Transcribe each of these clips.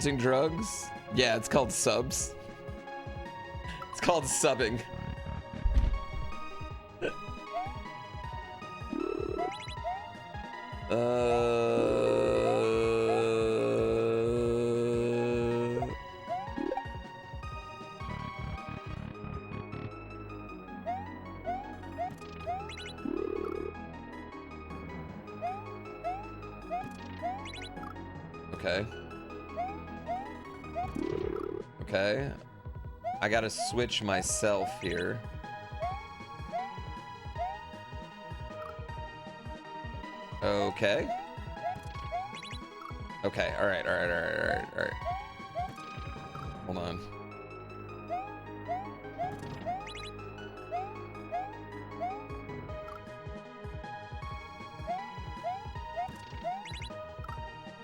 Using drugs? Yeah, it's called subs. It's called subbing. Okay. Okay. I gotta switch myself here. Okay. Okay, alright. Hold on.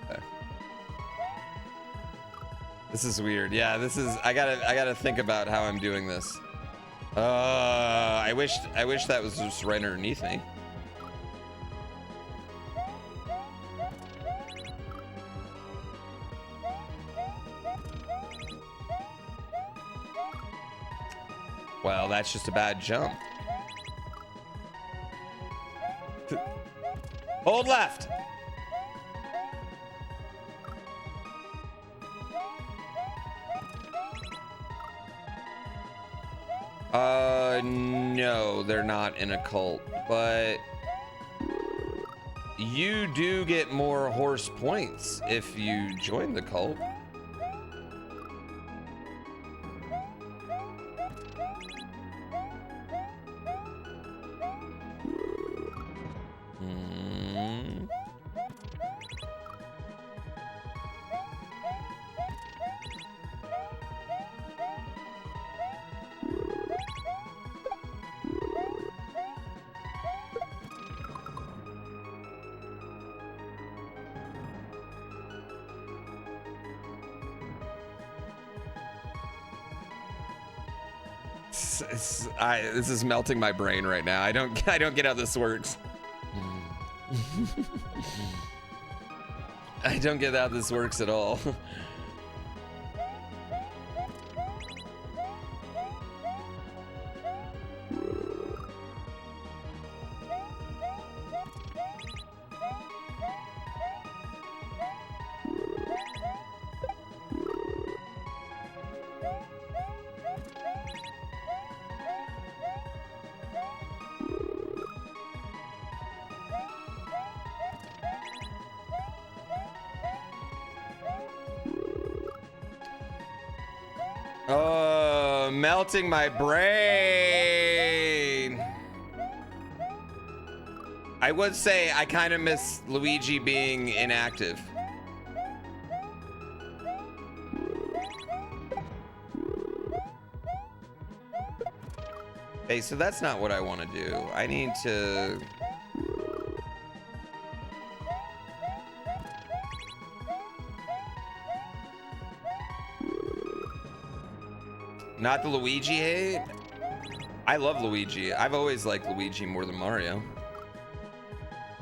Okay. This is weird. Yeah, this is I gotta think about how I'm doing this. I wish that was just right underneath me. Well, that's just a bad jump. Hold left. No, they're not in a cult, but you do get more horse points if you join the cult. This is melting my brain right now. I don't get how this works. I don't get how this works at all. Melting my brain. I would say I kind of miss Luigi being inactive. Hey, so that's not what I want to do. I need to... Not the Luigi hate. I love Luigi. I've always liked Luigi more than Mario.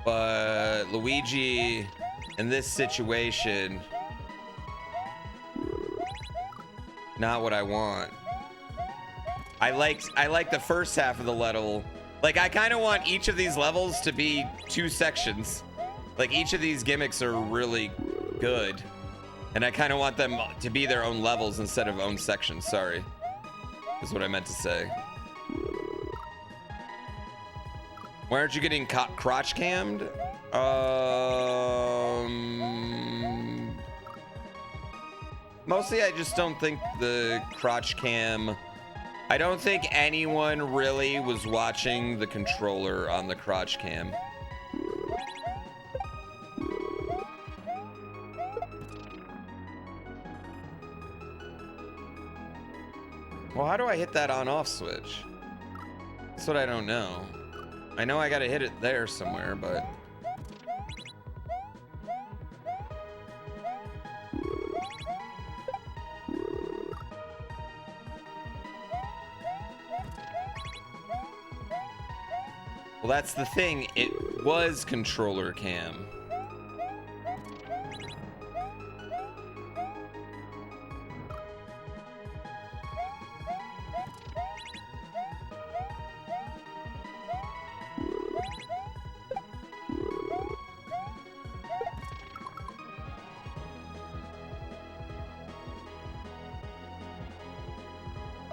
But Luigi in this situation, not what I want. I like the first half of the level. Like, I kind of want each of these levels to be 2 sections. Like, each of these gimmicks are really good. And I kind of want them to be their own levels instead of own sections. Sorry. Is what I meant to say. Why aren't you getting crotch cammed? Mostly I just don't think the crotch cam... I don't think anyone really was watching the controller on the crotch cam. Well, how do I hit that on-off switch? That's what I don't know. I know I gotta hit it there somewhere, but... Well, that's the thing. It was controller cam.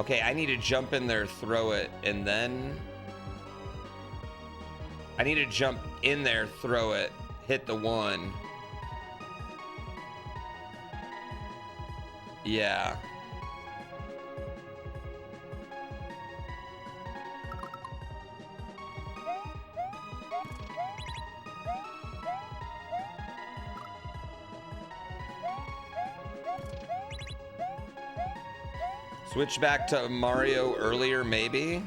Okay, I need to jump in there, throw it, and then... I need to jump in there, throw it, hit the one. Yeah. Switch back to Mario earlier, maybe?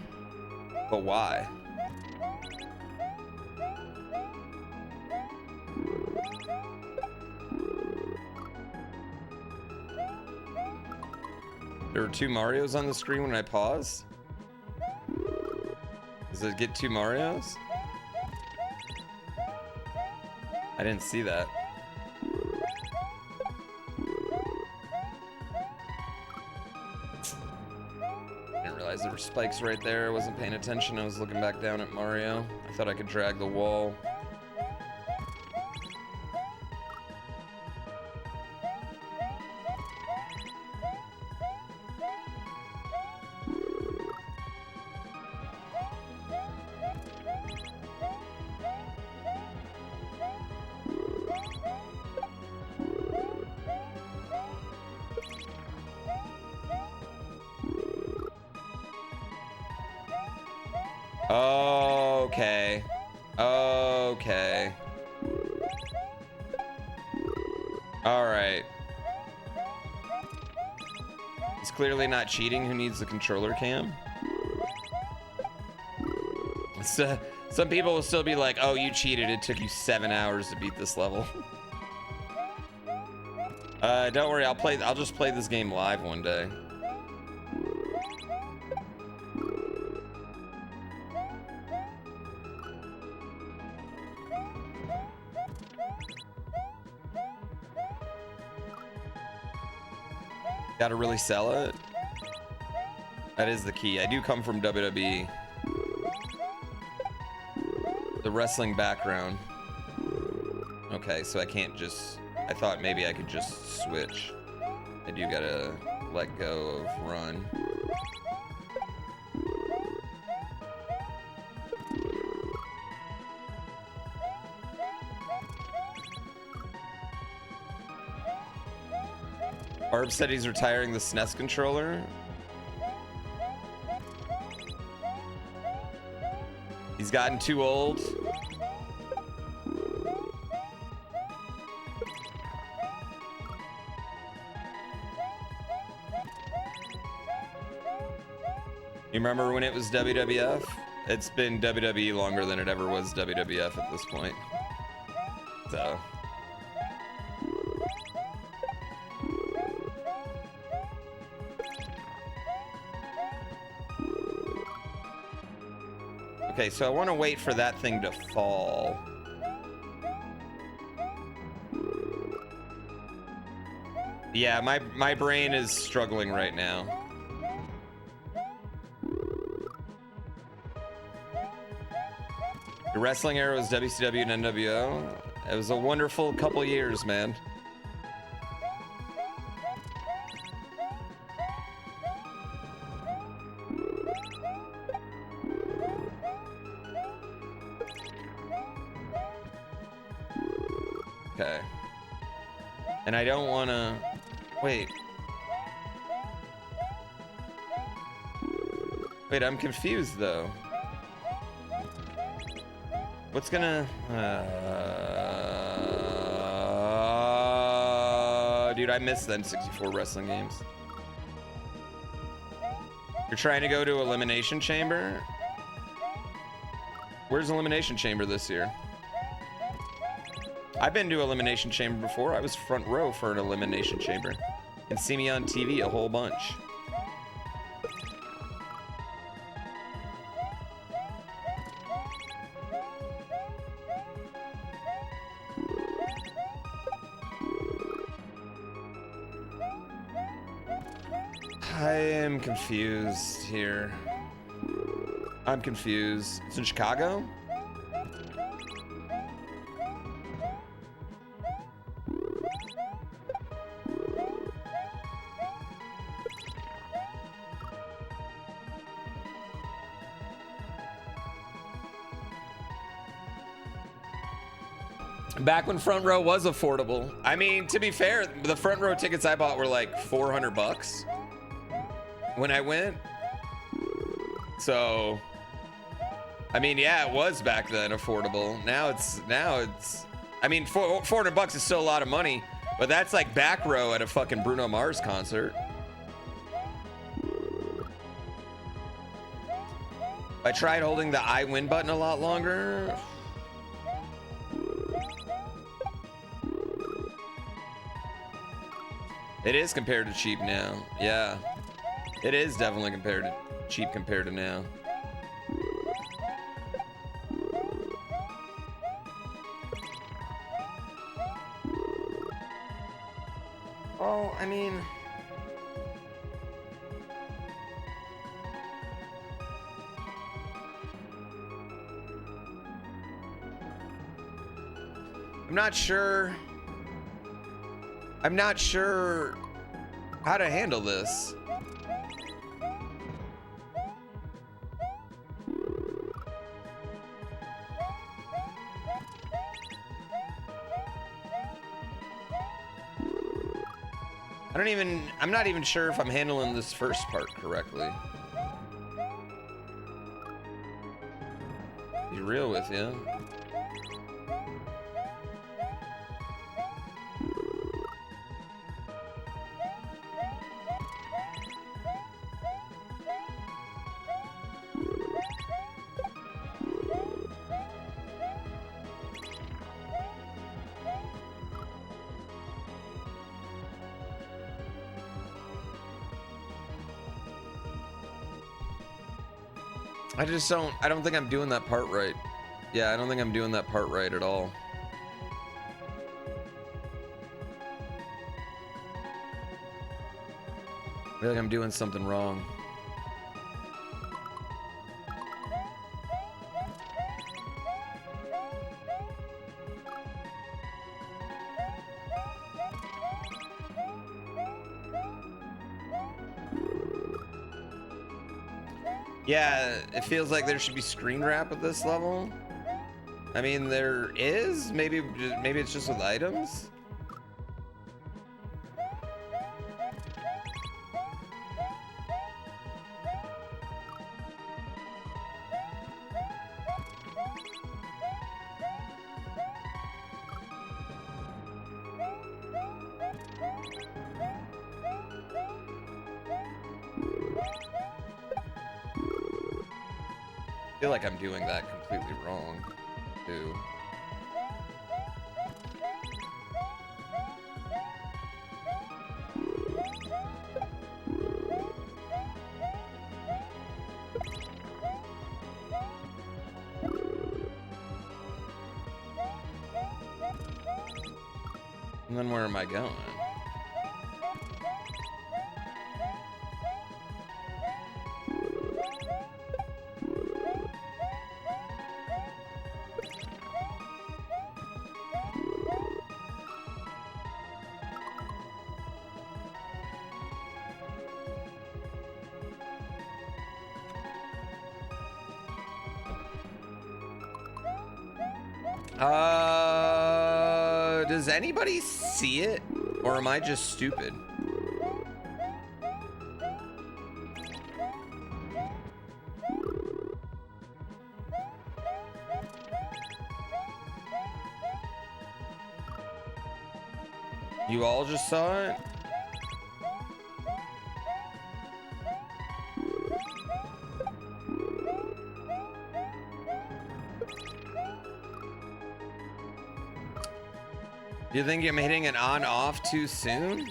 But why? There were 2 Marios on the screen when I paused? Does it get 2 Marios? I didn't see that. Didn't realize there were spikes right there. I wasn't paying attention. I was looking back down at Mario. I thought I could drag the wall. Okay. Okay. All right. It's clearly not cheating. Who needs the controller cam? So, some people will still be like, oh, you cheated. It took you 7 hours to beat this level. Don't worry. I'll just play this game live one day. Gotta really sell it. That is the key. I do come from WWE. The wrestling background. Okay, so I can't just... I thought maybe I could just switch. I do gotta let go of run. Barb said he's retiring the SNES controller. He's gotten too old. You remember when it was WWF? It's been WWE longer than it ever was WWF at this point. So... Okay, so I want to wait for that thing to fall. Yeah, my brain is struggling right now. The wrestling era was WCW and NWO. It was a wonderful couple years, man. Okay. And I don't want to... Wait. Wait, I'm confused, though. What's gonna... Dude, I miss them 64 wrestling games. You're trying to go to Elimination Chamber? Where's Elimination Chamber this year? I've been to Elimination Chamber before. I was front row for an Elimination Chamber. You can see me on TV a whole bunch. I am confused here. I'm confused. It's in Chicago? Back when front row was affordable. I mean, to be fair, the front row tickets I bought were like 400 bucks when I went. So, I mean, yeah, it was back then affordable. Now it's, I mean, 400 bucks is still a lot of money, but that's like back row at a fucking Bruno Mars concert. I tried holding the I win button a lot longer. It is compared to cheap now. Yeah, it is definitely compared to cheap compared to now. Oh, I mean, I'm not sure how to handle this. I'm not even sure if I'm handling this first part correctly. Be real with you. I don't think I'm doing that part right. Yeah, I don't think I'm doing that part right at all. I feel like I'm doing something wrong. Yeah, it feels like there should be screen wrap at this level. I mean, there is. Maybe it's just with items. I feel like I'm doing that completely wrong, too. And then where am I going? Does anybody see it? Or am I just stupid? You all just saw it? Do you think I'm hitting it on-off too soon?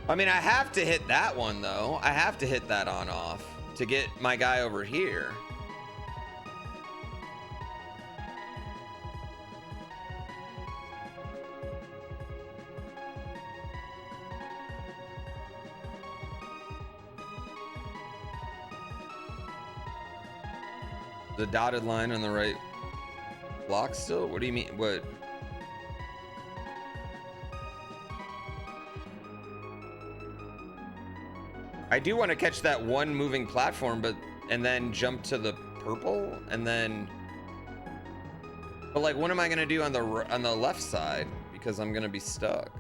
I mean, I have to hit that one, though. I have to hit that on-off to get my guy over here. The dotted line on the right. block still? What do you mean? What? I do want to catch that one moving platform, but and then jump to the purple, and then. But like, what am I gonna do on the left side? Because I'm gonna be stuck.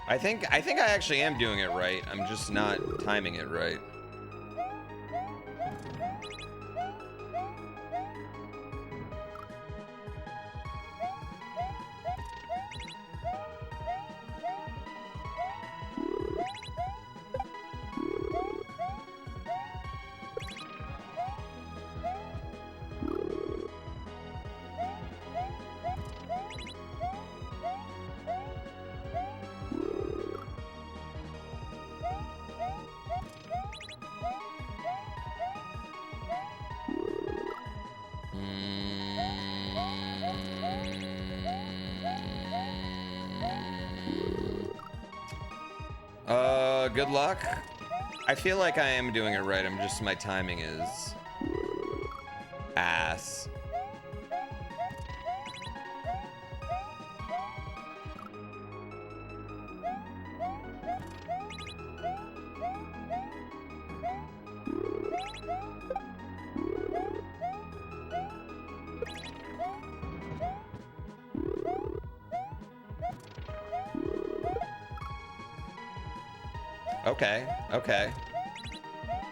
I think I actually am doing it right. I'm just not timing it right. Good luck. I feel like I am doing it right. I'm just, my timing is ass. Okay, okay.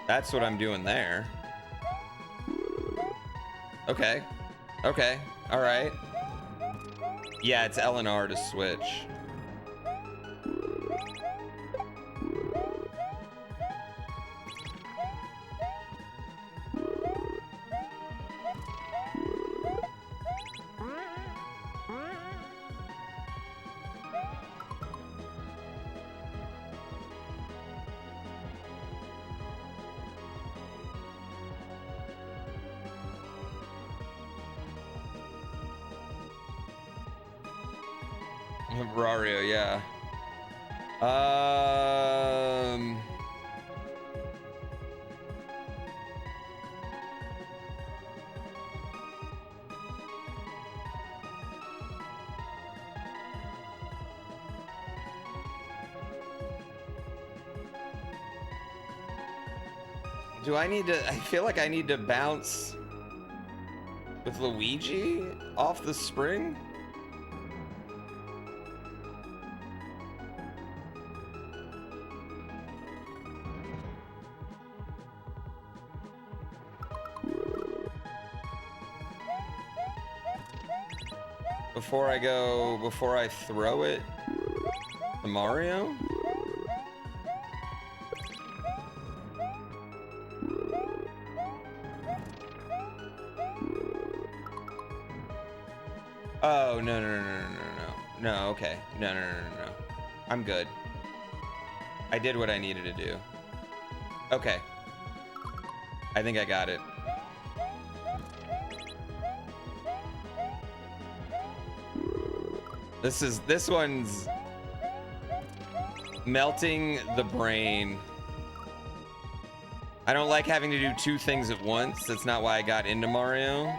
That's what I'm doing there. Okay, okay, all right. Yeah, it's L and R to switch. Mario, yeah. Do I need to, I feel like I need to bounce with Luigi off the spring? Before I throw it to Mario? Oh, no, okay. No. I'm good. I did what I needed to do. Okay. I think I got it. This one's melting the brain. I don't like having to do two things at once. That's not why I got into Mario.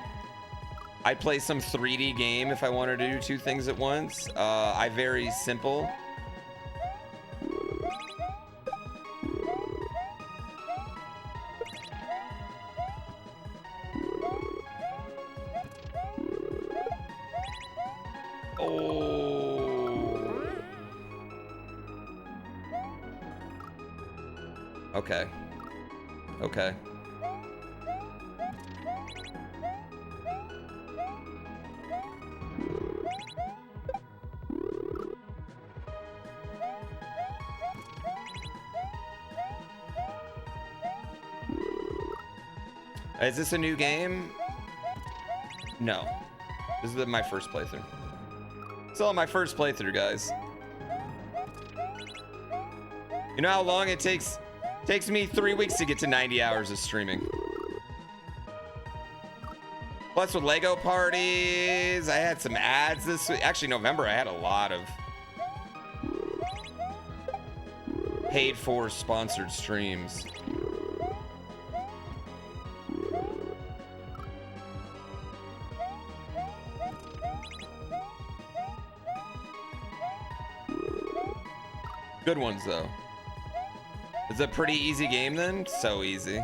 I'd play some 3D game if I wanted to do two things at once. I very simple. Okay. Okay. Is this a new game? No. This is my first playthrough. Still on my first playthrough, guys. You know how long it takes? Takes me 3 weeks to get to 90 hours of streaming. Plus with Lego parties, I had some ads this week. Actually, November, I had a lot of paid for sponsored streams. Good ones though. It's a pretty easy game then? So easy.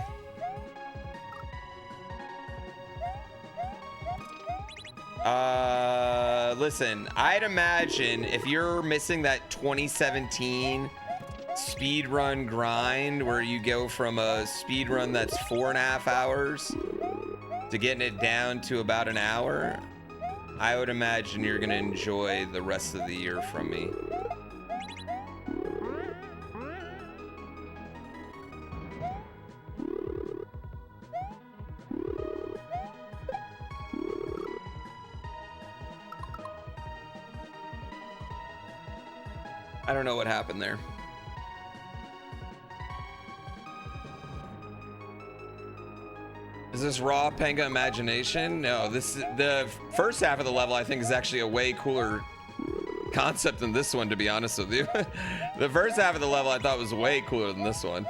Listen, I'd imagine if you're missing that 2017 speedrun grind where you go from a speedrun that's 4.5 hours to getting it down to about an hour, I would imagine you're gonna enjoy the rest of the year from me. I don't know what happened there. Is this raw Panga imagination? No, this is the first half of the level. I think is actually a way cooler concept than this one, to be honest with you. The first half of the level I thought was way cooler than this one.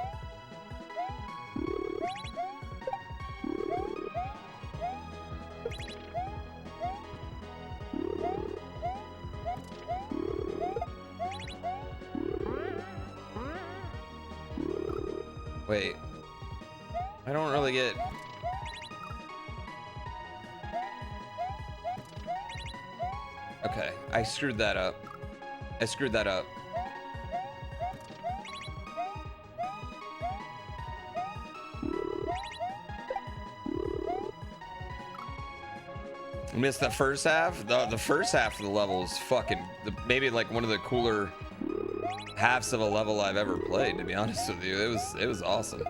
Wait, I don't really get. Okay, I screwed that up. I screwed that up. Missed the first half. The first half of the level is fucking maybe like one of the cooler halves of a level I've ever played, to be honest with you. It was awesome.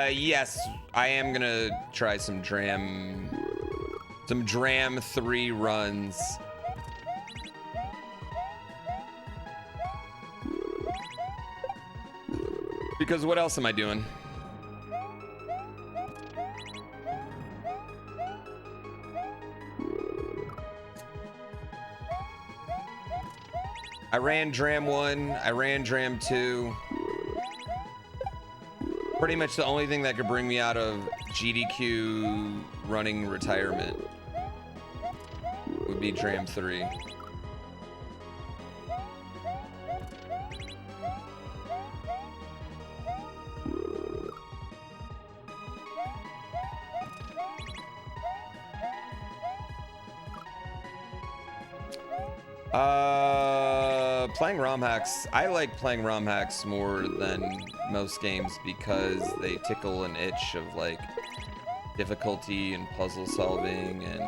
Yes, I am gonna try some Dram 3 runs. Because what else am I doing? I ran Dram 1, I ran Dram 2. Pretty much the only thing that could bring me out of GDQ running retirement would be Dram 3. Playing ROM hacks. I like playing ROM hacks more than most games because they tickle an itch of like difficulty and puzzle solving and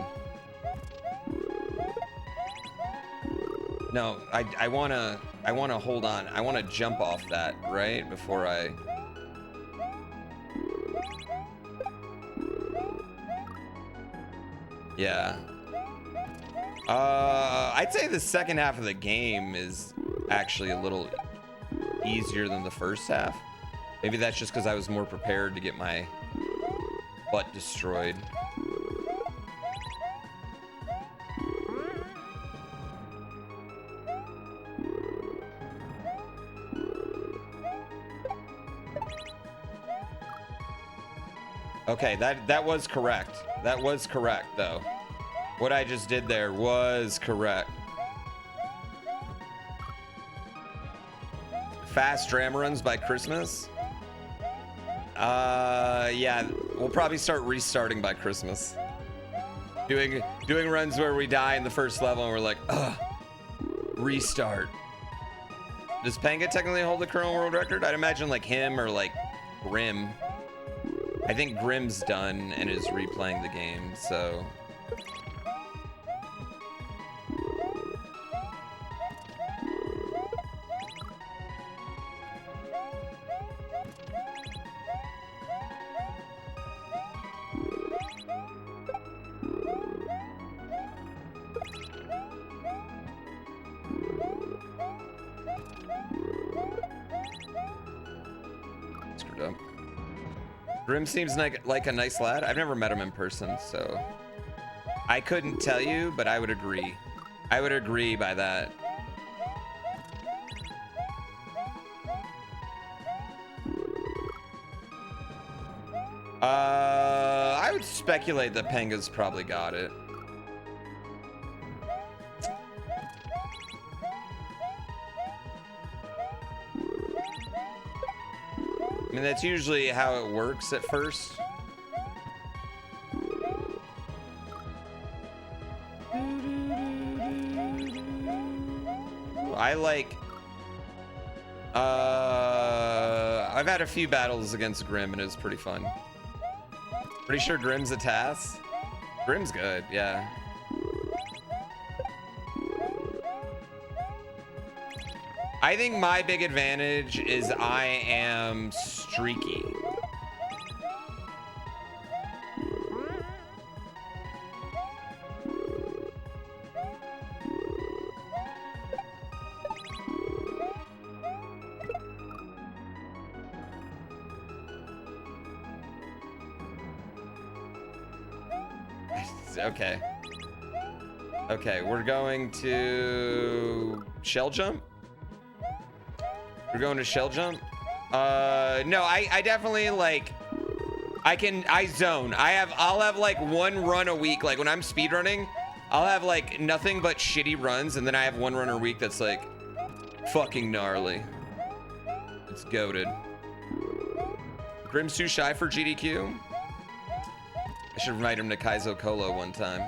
no, I wanna hold on. I wanna jump off that right before I yeah. I'd say the second half of the game is actually a little easier than the first half. Maybe that's just because I was more prepared to get my butt destroyed. Okay, that was correct. That was correct, though. What I just did there was correct. Fast Dram runs by Christmas? Yeah, we'll probably start restarting by Christmas. Doing runs where we die in the first level and we're like, ugh, restart. Does Panga technically hold the current world record? I'd imagine like him or like Grim. I think Grim's done and is replaying the game, so. Grim seems like a nice lad. I've never met him in person, so I couldn't tell you, but I would agree. I would agree by that. I would speculate that Penga's probably got it. I mean, that's usually how it works at first. I like... I've had a few battles against Grim, and it was pretty fun. Pretty sure Grim's a task. Grim's good, yeah. I think my big advantage is I am streaky. Okay. Okay, we're going to shell jump. We're going to shell jump. No, I definitely like. I zone. I'll have like one run a week. Like when I'm speedrunning, I'll have like nothing but shitty runs, and then I have one run a week that's like fucking gnarly. It's goated. Grim's too shy for GDQ. I should invite him to Kaizo Kolo one time.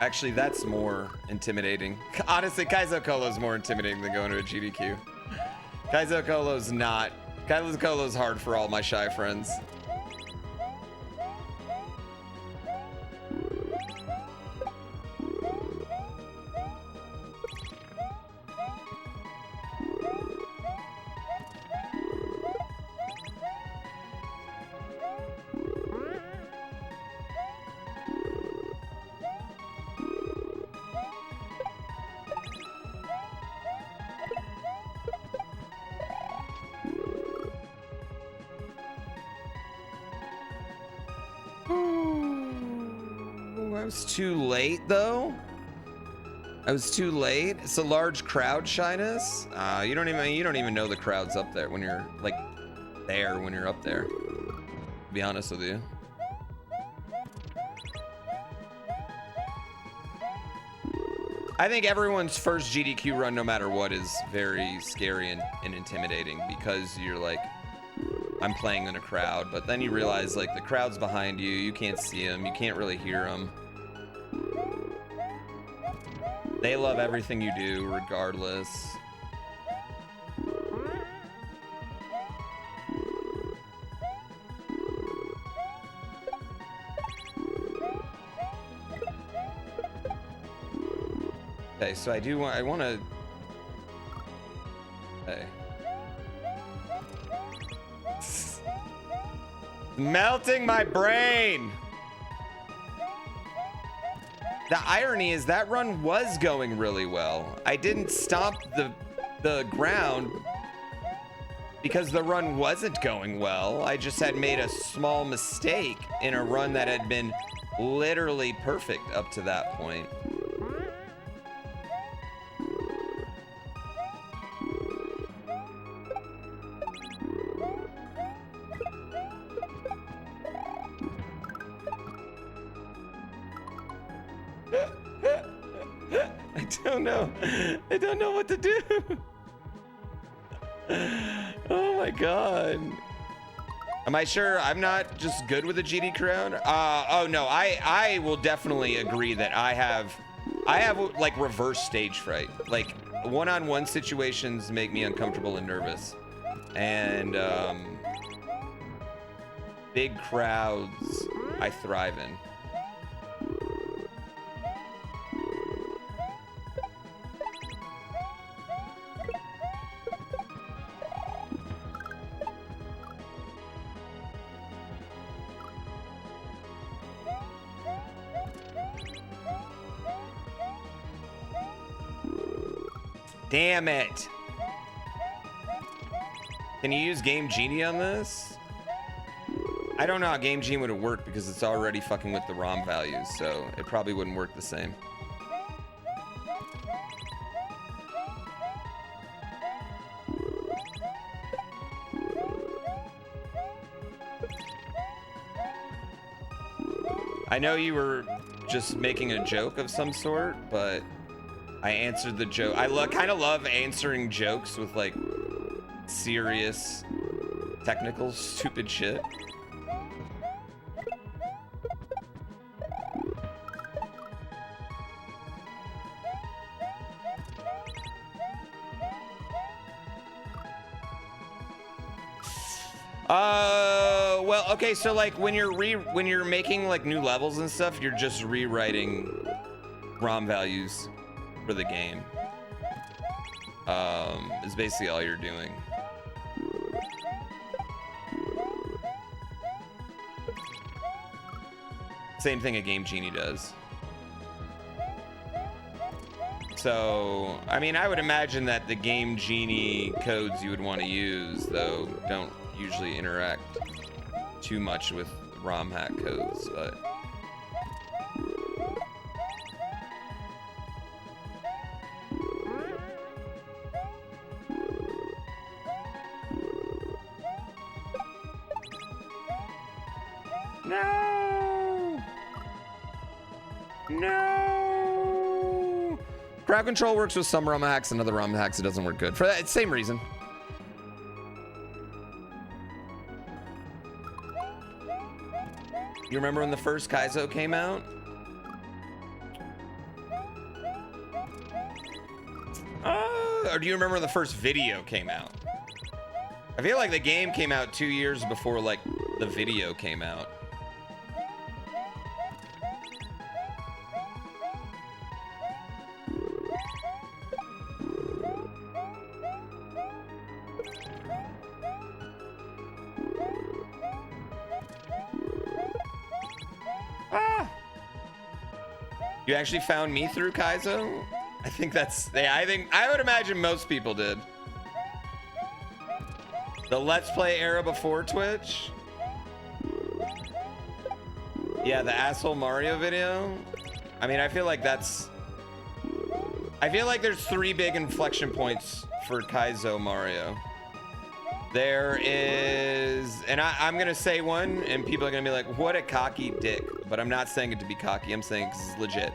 Actually, that's more intimidating. Honestly, Kaizo Kolo is more intimidating than going to a GDQ. Kaizo Kolo's not. Kaizo Kolo's hard for all my shy friends. Too late though. I was too late. It's a large crowd shyness. You don't even know the crowd's up there when you're like there when you're up there. To be honest with you. I think everyone's first GDQ run, no matter what, is very scary and intimidating because you're like, I'm playing in a crowd, but then you realize like the crowd's behind you, you can't see them, you can't really hear them. They love everything you do, regardless. Okay, so I want to... Okay. Melting my brain! The irony is that run was going really well. I didn't stop the ground because the run wasn't going well. I just had made a small mistake in a run that had been literally perfect up to that point. I don't know what to do. Oh my god. Am I sure I'm not just good with a GD crowd? Oh no, I will definitely agree that I have like reverse stage fright. Like one-on-one situations make me uncomfortable and nervous. And big crowds I thrive in. Damn it. Can you use Game Genie on this? I don't know how Game Genie would work because it's already fucking with the ROM values, so it probably wouldn't work the same. I know you were just making a joke of some sort, but I answered the joke. I kind of love answering jokes with like serious, technical, stupid shit. Well, okay, so like when you're making like new levels and stuff, you're just rewriting ROM values for the game. Is basically all you're doing. Same thing a Game Genie does. So, I mean, I would imagine that the Game Genie codes you would want to use, though, don't usually interact too much with ROM hack codes, but... No! No! Crowd control works with some ROM hacks and other ROM hacks it doesn't work good. For that same reason. You remember when the first Kaizo came out? Or do you remember when the first video came out? I feel like the game came out 2 years before like the video came out. You actually found me through Kaizo? I think that's, yeah, I would imagine most people did. The Let's Play era before Twitch? Yeah, the asshole Mario video. I mean, I feel like there's 3 big inflection points for Kaizo Mario. There is, and I'm gonna say one, and people are gonna be like, what a cocky dick. But I'm not saying it to be cocky, I'm saying it because it's legit.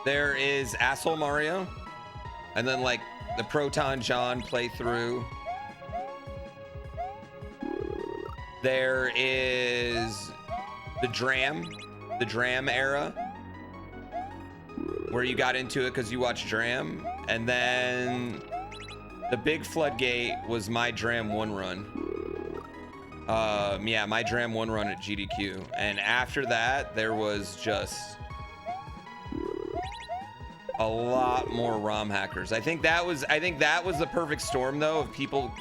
There is Asshole Mario, and then like the Proton John playthrough. There is the Dram era, where you got into it because you watched Dram, and then the big floodgate was my Dram 1 run. Yeah, my Dram 1 run at GDQ, and after that there was just a lot more ROM hackers. I think that was the perfect storm though of people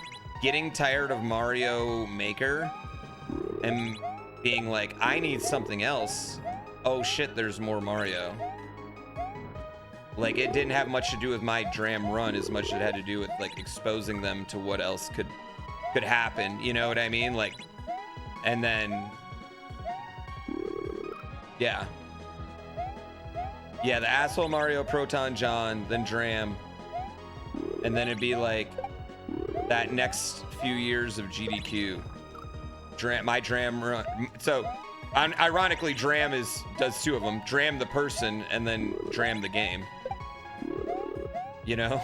getting tired of Mario Maker and being like, I need something else. Oh shit, there's more Mario. Like, it didn't have much to do with my Dram run as much as it had to do with like exposing them to what else could happen, you know what I mean? Like, and then yeah, the asshole Mario, Proton John, then Dram, and then it'd be like that next few years of GDQ. My Dram run. So ironically, Dram does 2 of them: Dram the person, and then Dram the game. You know?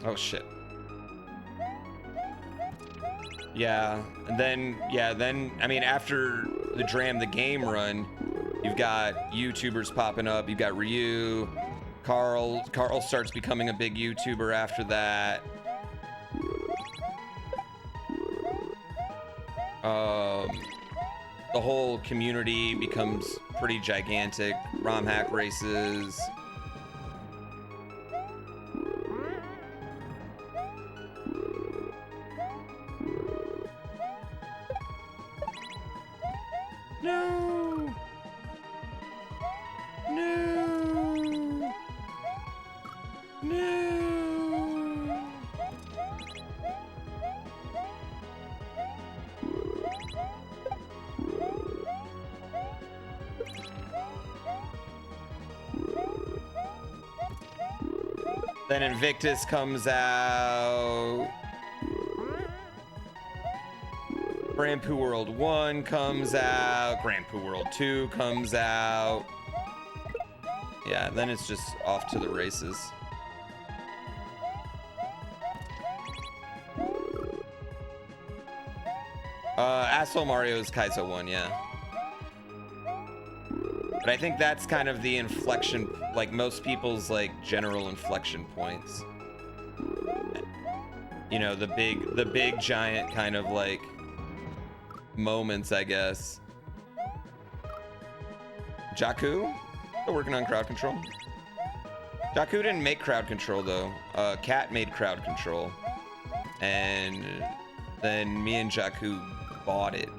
Oh shit. Yeah, and then I mean, after the Dram the game run, you've got YouTubers popping up. You've got Ryu, Carl starts becoming a big YouTuber after that. The whole community becomes pretty gigantic. ROM hack races. Then Invictus comes out. GrandPoo World 1 comes out. GrandPoo World 2 comes out. Yeah, then it's just off to the races. Asshole Mario's Kaizo 1, yeah. But I think that's kind of the inflection, like most people's like general inflection points. You know, the big giant kind of like moments, I guess. Jakku? Still working on crowd control. Jakku didn't make crowd control though. Cat made crowd control. And then me and Jakku bought it.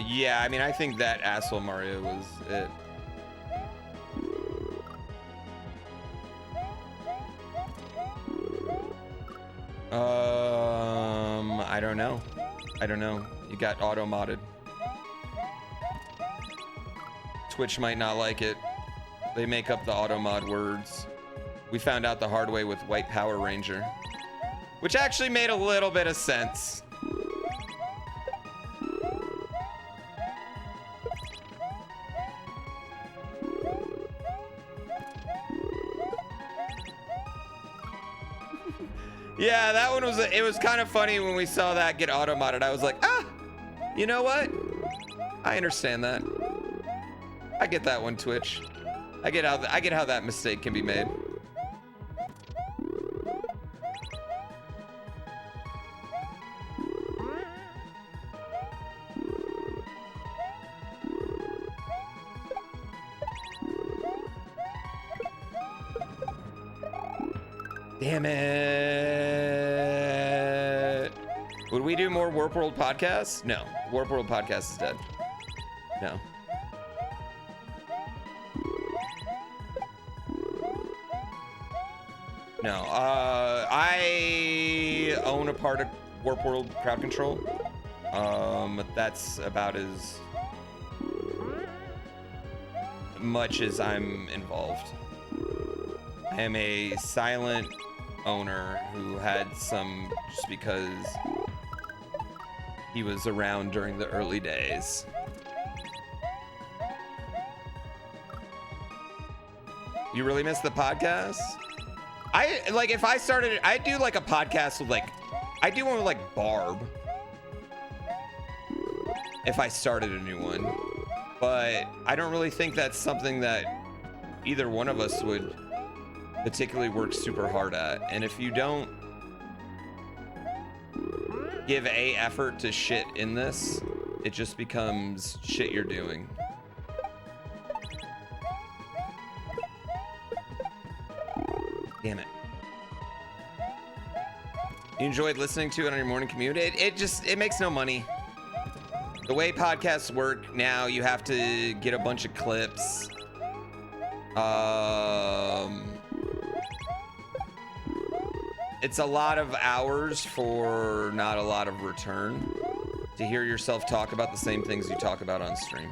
Yeah, I mean, I think that Asshole Mario was it. I don't know. I don't know. You got auto modded. Twitch might not like it. They make up the auto mod words. We found out the hard way with White Power Ranger, which actually made a little bit of sense. Yeah, that one was, it was kind of funny when we saw that get auto-modded. I was like, ah, you know what? I understand that. I get that one, Twitch. I get how that mistake can be made. Damn it. Would we do more Warp World podcasts? No. Warp World podcast is dead. No. No. I own a part of Warp World crowd control. That's about as much as I'm involved. I am a silent owner who had some just because he was around during the early days. You really miss the podcast? If I started, I'd do like a podcast with I'd do one with like Barb. If I started a new one. But I don't really think that's something that either one of us would particularly work super hard at. And if you don't give a effort to shit in this, it just becomes shit you're doing. Damn it. You enjoyed listening to it on your morning commute? It makes no money. The way podcasts work now, you have to get a bunch of clips. It's a lot of hours for not a lot of return to hear yourself talk about the same things you talk about on stream.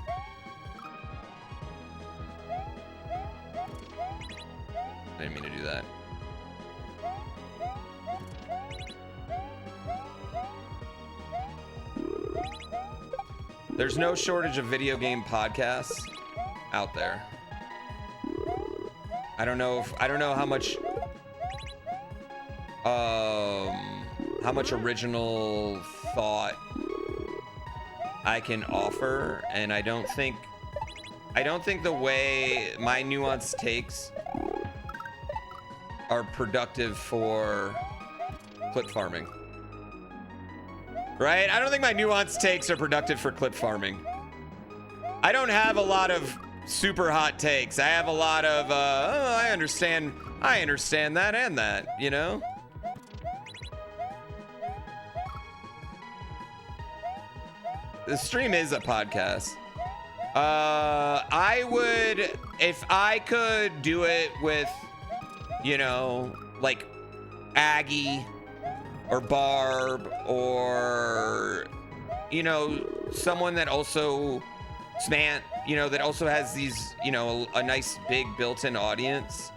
I didn't mean to do that. There's no shortage of video game podcasts out there. I don't know how much original thought I can offer, and I don't think the way my nuanced takes are productive for clip farming. Right? I don't think my nuanced takes are productive for clip farming. I don't have a lot of super hot takes. I have a lot of oh, I understand that and that, you know? The stream is a podcast. I would, if I could do it with, you know, like Aggie or Barb, or, you know, someone that also Smant, you know, that also has these, you know, a nice big built-in audience.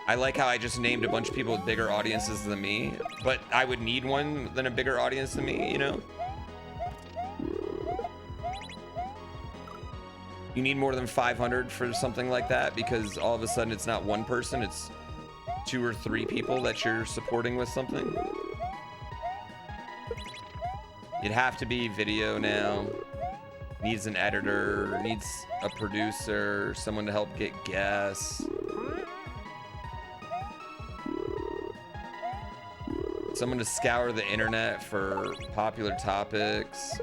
I like how I just named a bunch of people with bigger audiences than me, but I would need one than a bigger audience than me, you know? You need more than 500 for something like that, because all of a sudden it's not one person, it's 2 or 3 people that you're supporting with something. It'd have to be video now. Needs an editor, needs a producer, someone to help get guests. Someone to scour the internet for popular topics.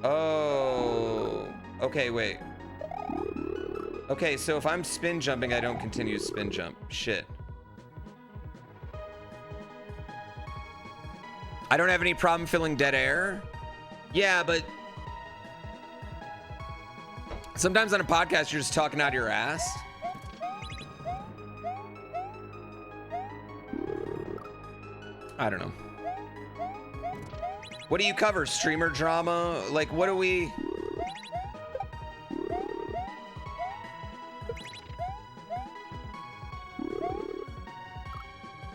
Oh, okay, wait. Okay, so if I'm spin jumping, I don't continue to spin jump. Shit. I don't have any problem filling dead air. Yeah, but sometimes on a podcast, you're just talking out of your ass. I don't know. What do you cover? Streamer drama? Like, what do we...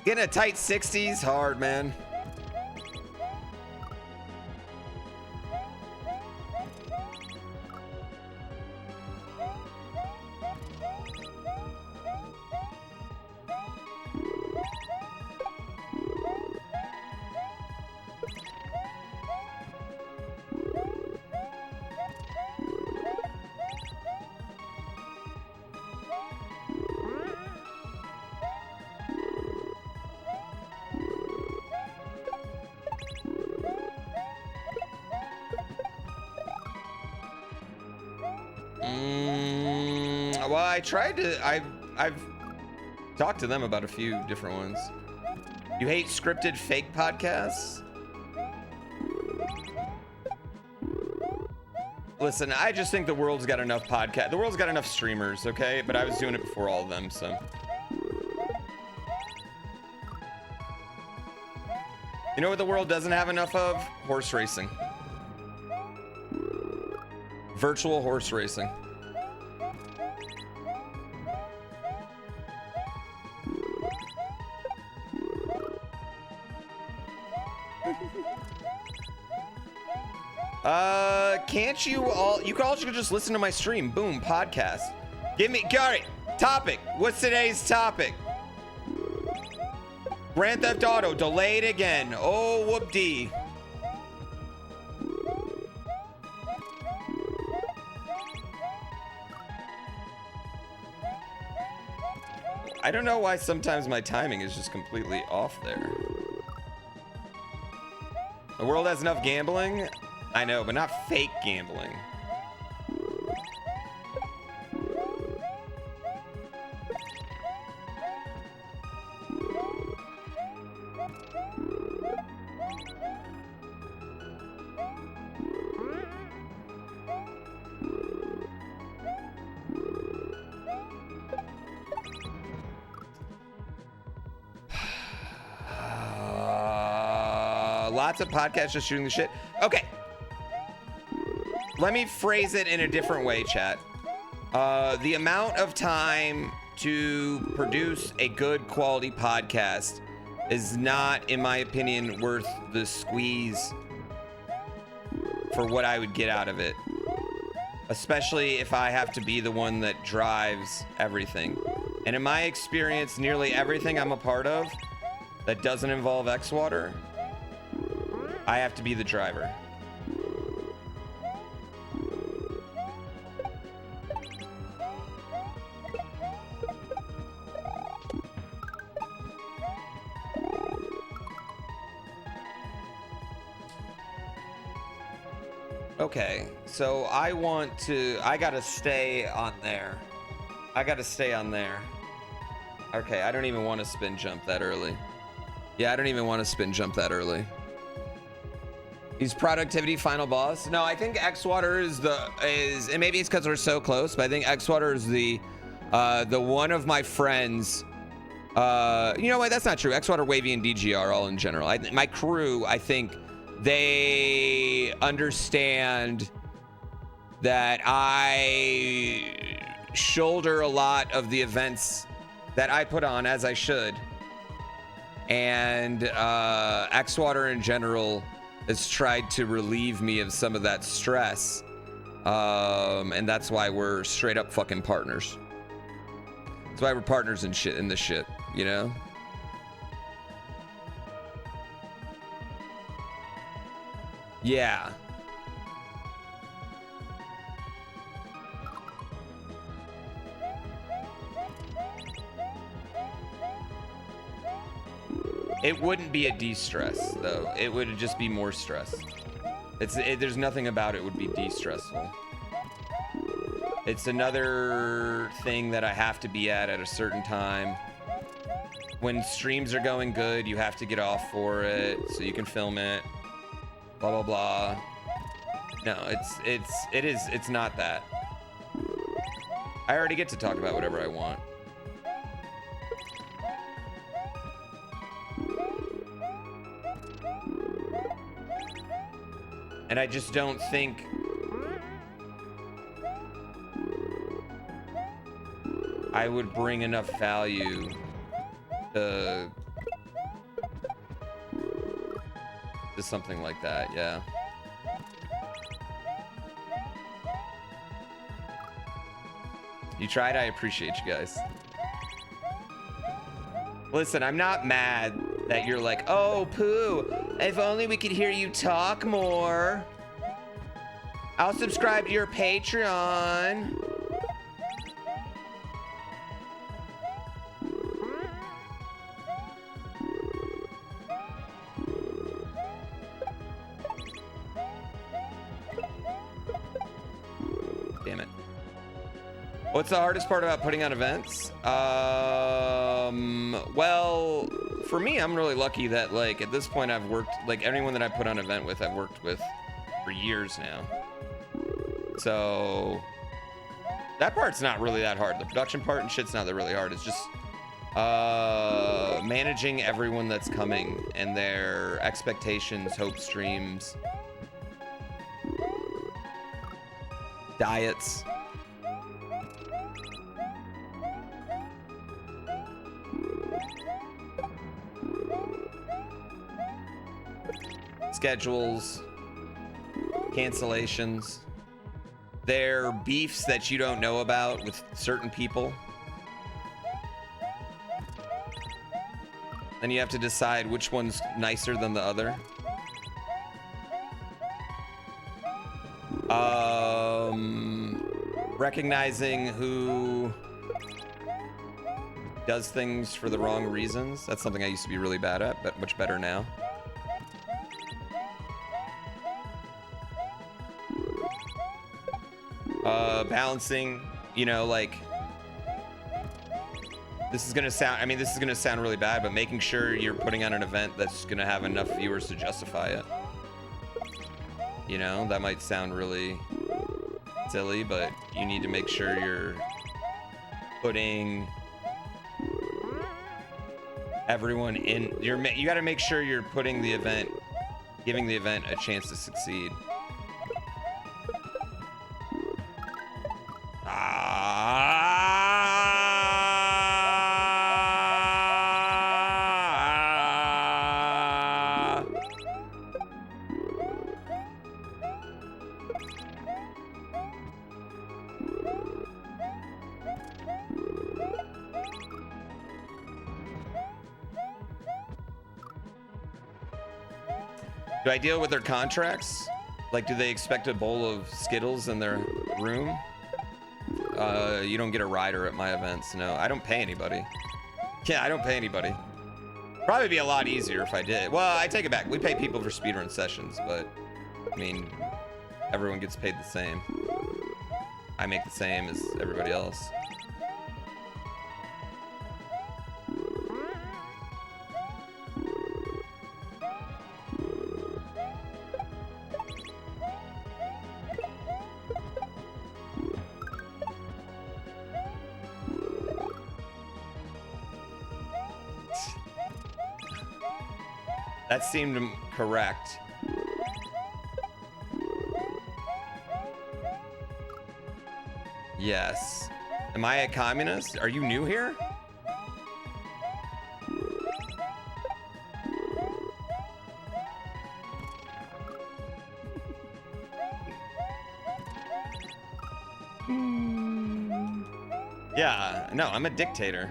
Getting a tight 60s, hard, man. Well, I tried to. I've talked to them about a few different ones. You hate scripted fake podcasts? Listen, I just think the world's got enough podcast. The world's got enough streamers, okay? But I was doing it before all of them, so. You know what the world doesn't have enough of? Horse racing. Virtual horse racing. Can't you all? You could also just listen to my stream. Boom, podcast. Give me, all right. Topic. What's today's topic? Grand Theft Auto delayed again. Oh, whoop-dee. I don't know why sometimes my timing is just completely off there. The world has enough gambling. I know, but not fake gambling. Lots of podcasts just shooting the shit. Okay. Let me phrase it in a different way, chat. The amount of time to produce a good quality podcast is not, in my opinion, worth the squeeze for what I would get out of it. Especially if I have to be the one that drives everything. And in my experience, nearly everything I'm a part of that doesn't involve X-Water, I have to be the driver. Okay, so I gotta stay on there. Okay, I don't even want to spin jump that early. Yeah, I don't even want to spin jump that early. He's productivity final boss. No, I think Xwater and maybe it's because we're so close, but I think Xwater is the one of my friends. You know what? That's not true. Xwater, Wavy, and DG are all in general. My crew, I think they understand that I shoulder a lot of the events that I put on, as I should. And Xwater in general has tried to relieve me of some of that stress. And that's why we're straight up fucking partners. That's why we're partners in shit, in this shit, you know? Yeah. It wouldn't be a de-stress, though. It would just be more stress. There's nothing about it would be de-stressful. It's another thing that I have to be at a certain time. When streams are going good, you have to get off for it so you can film it. Blah, blah, blah. No, it's not that. I already get to talk about whatever I want. And I just don't think I would bring enough value to something like that, yeah. You tried, I appreciate you guys. Listen, I'm not mad that you're like, oh, Pooh, if only we could hear you talk more. I'll subscribe to your Patreon. Damn it. What's the hardest part about putting on events? Well, for me, I'm really lucky that, like, at this point I've worked, like, everyone that I put on an event with, I've worked with for years now. So that part's not really that hard. The production part and shit's not that really hard. It's just managing everyone that's coming and their expectations, hope streams, diets. Schedules, cancellations, their beefs that you don't know about with certain people. Then you have to decide which one's nicer than the other. Recognizing who does things for the wrong reasons. That's something I used to be really bad at, but much better now. Balancing, you know, like, this is gonna sound really bad, but making sure you're putting on an event that's gonna have enough viewers to justify it. You know, that might sound really silly, but you need to make sure you're putting everyone in. You got to make sure you're putting the event, giving the event a chance to succeed. Do I deal with their contracts? Like, do they expect a bowl of Skittles in their room? You don't get a rider at my events. No, I don't pay anybody. Yeah, I don't pay anybody. Probably be a lot easier if I did. Well, I take it back. We pay people for speedrun sessions, but I mean, everyone gets paid the same. I make the same as everybody else. That seemed correct. Yes. Am I a communist? Are you new here? Yeah, no, I'm a dictator.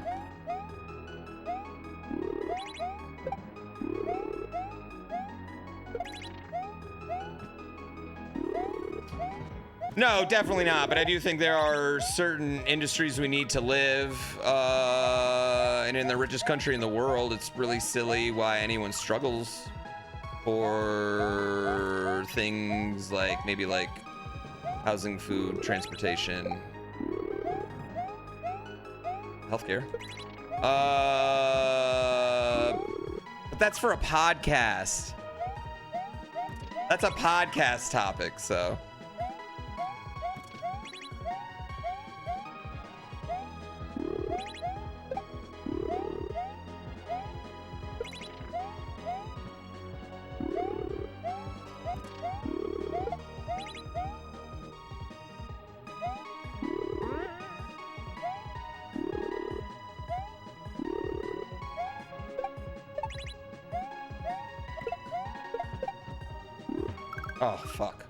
No, definitely not. But I do think there are certain industries we need to live. And in the richest country in the world, it's really silly why anyone struggles for things like maybe like housing, food, transportation, healthcare. But that's for a podcast. That's a podcast topic, so. Oh, fuck.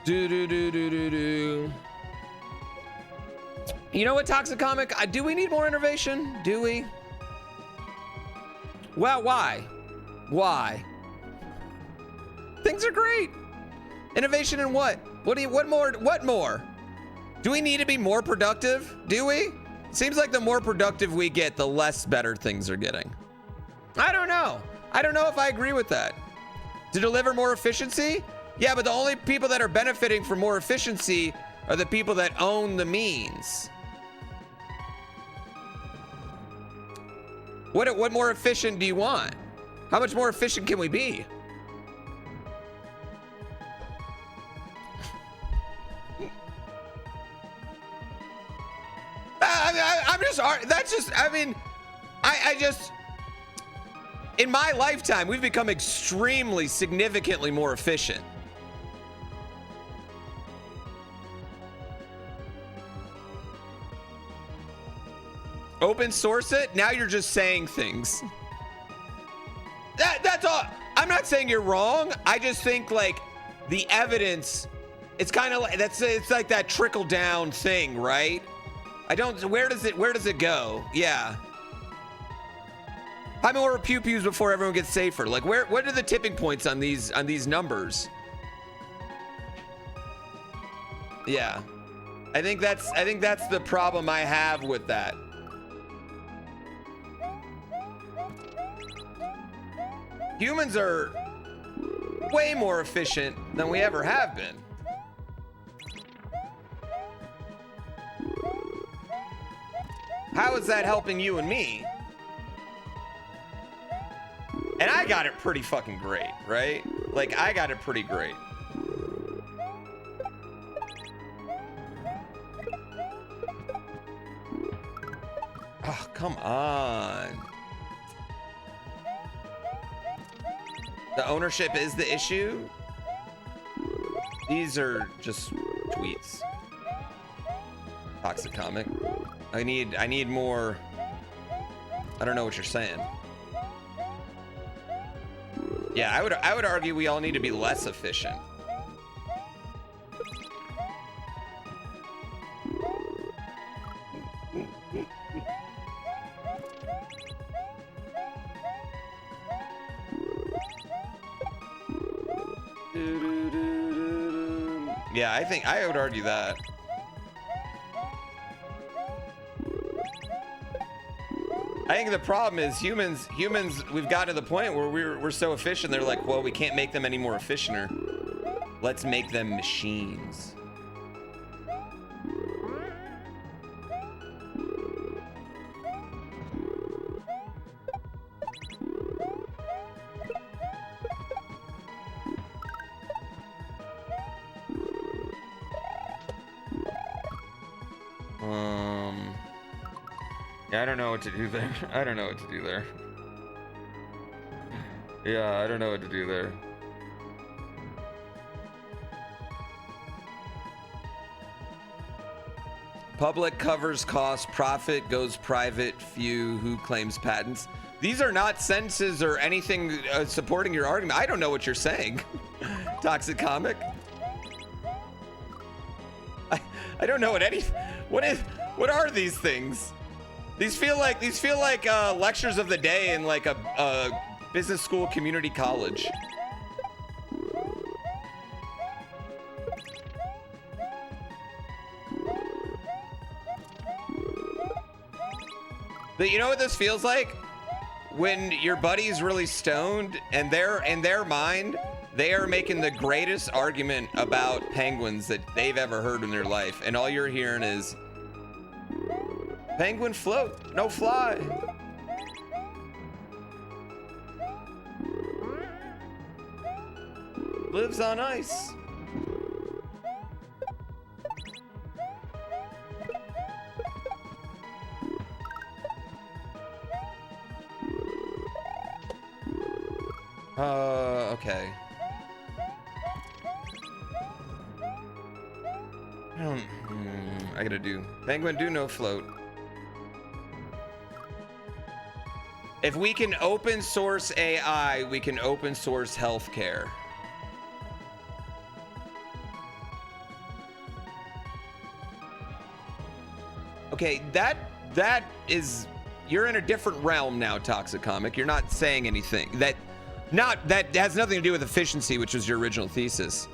Do. You know what, Toxic Comic? Do we need more innovation? Do we? Well, why? Why? Things are great. Innovation in what? What more? Do we need to be more productive? Do we? Seems like the more productive we get, the less better things are getting. I don't know. I don't know if I agree with that. To deliver more efficiency? Yeah, but the only people that are benefiting from more efficiency are the people that own the means. What more efficient do you want? How much more efficient can we be? I'm just, that's just, I mean, I just, in my lifetime, we've become extremely, significantly more efficient. Open source it, now you're just saying things. That's all. I'm not saying you're wrong. I just think like the evidence, it's kind of like, it's like that trickle down thing, right? Where does it go? Yeah. How many more pew-pews before everyone gets safer? Like what are the tipping points on these numbers? Yeah. I think that's the problem I have with that. Humans are way more efficient than we ever have been. How is that helping you and me? And I got it pretty fucking great, right? Like, I got it pretty great. Oh, come on. The ownership is the issue. These are just tweets. Toxic Comic. I need more. I don't know what you're saying. Yeah, I would argue we all need to be less efficient. Yeah, I would argue that. I think the problem is humans, we've gotten to the point where we're so efficient, they're like, well, we can't make them any more efficienter. Let's make them machines. Yeah, I don't know what to do there. I don't know what to do there. Yeah, I don't know what to do there. Public covers cost, profit goes private, few who claims patents. These are not sentences or anything supporting your argument. I don't know what you're saying. Toxic comic. I don't know what are these things? These feel like lectures of the day in like a business school community college. But you know what this feels like? When your buddy's really stoned and they're in their mind, they are making the greatest argument about penguins that they've ever heard in their life. And all you're hearing is, penguin float, no fly. Lives on ice. Okay. I gotta do penguin do no float. If we can open source AI, we can open source healthcare. Okay, that is, you're in a different realm now, Toxic Comic. You're not saying anything that has nothing to do with efficiency, which was your original thesis.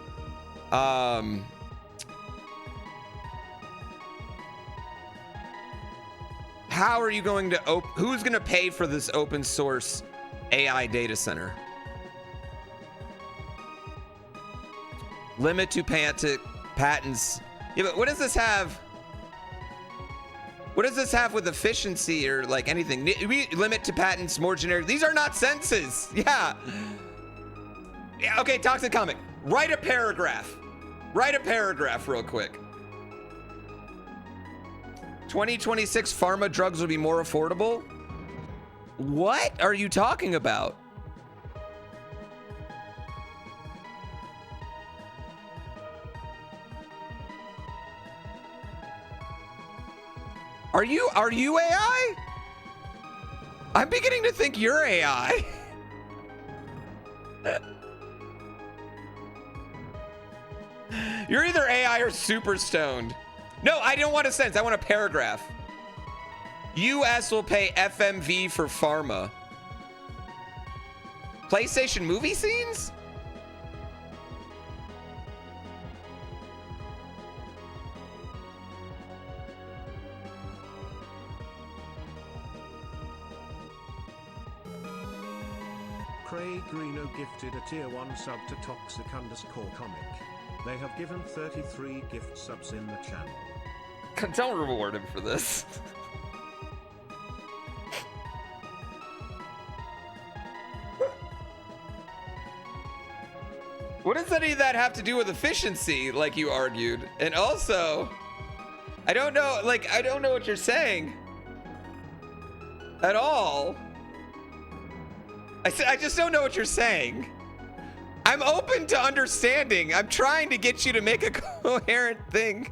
How are you going to who's going to pay for this open source AI data center? Limit to patents. Yeah, but what does this have? What does this have with efficiency or like anything? We limit to patents, more generic. These are not sentences. Yeah. Okay, Toxic Comic. Write a paragraph. Write a paragraph real quick. 2026 pharma drugs will be more affordable? What are you talking about? Are you AI? I'm beginning to think you're AI. You're either AI or super stoned. No, I don't want a sentence. I want a paragraph. US will pay FMV for pharma. PlayStation movie scenes? Craig Greeno gifted a tier 1 sub to Toxic_Comic. They have given 33 gift subs in the channel. Don't reward him for this. What does any of that have to do with efficiency, like you argued? And also, I don't know what you're saying at all. I just don't know what you're saying. I'm open to understanding. I'm trying to get you to make a coherent thing.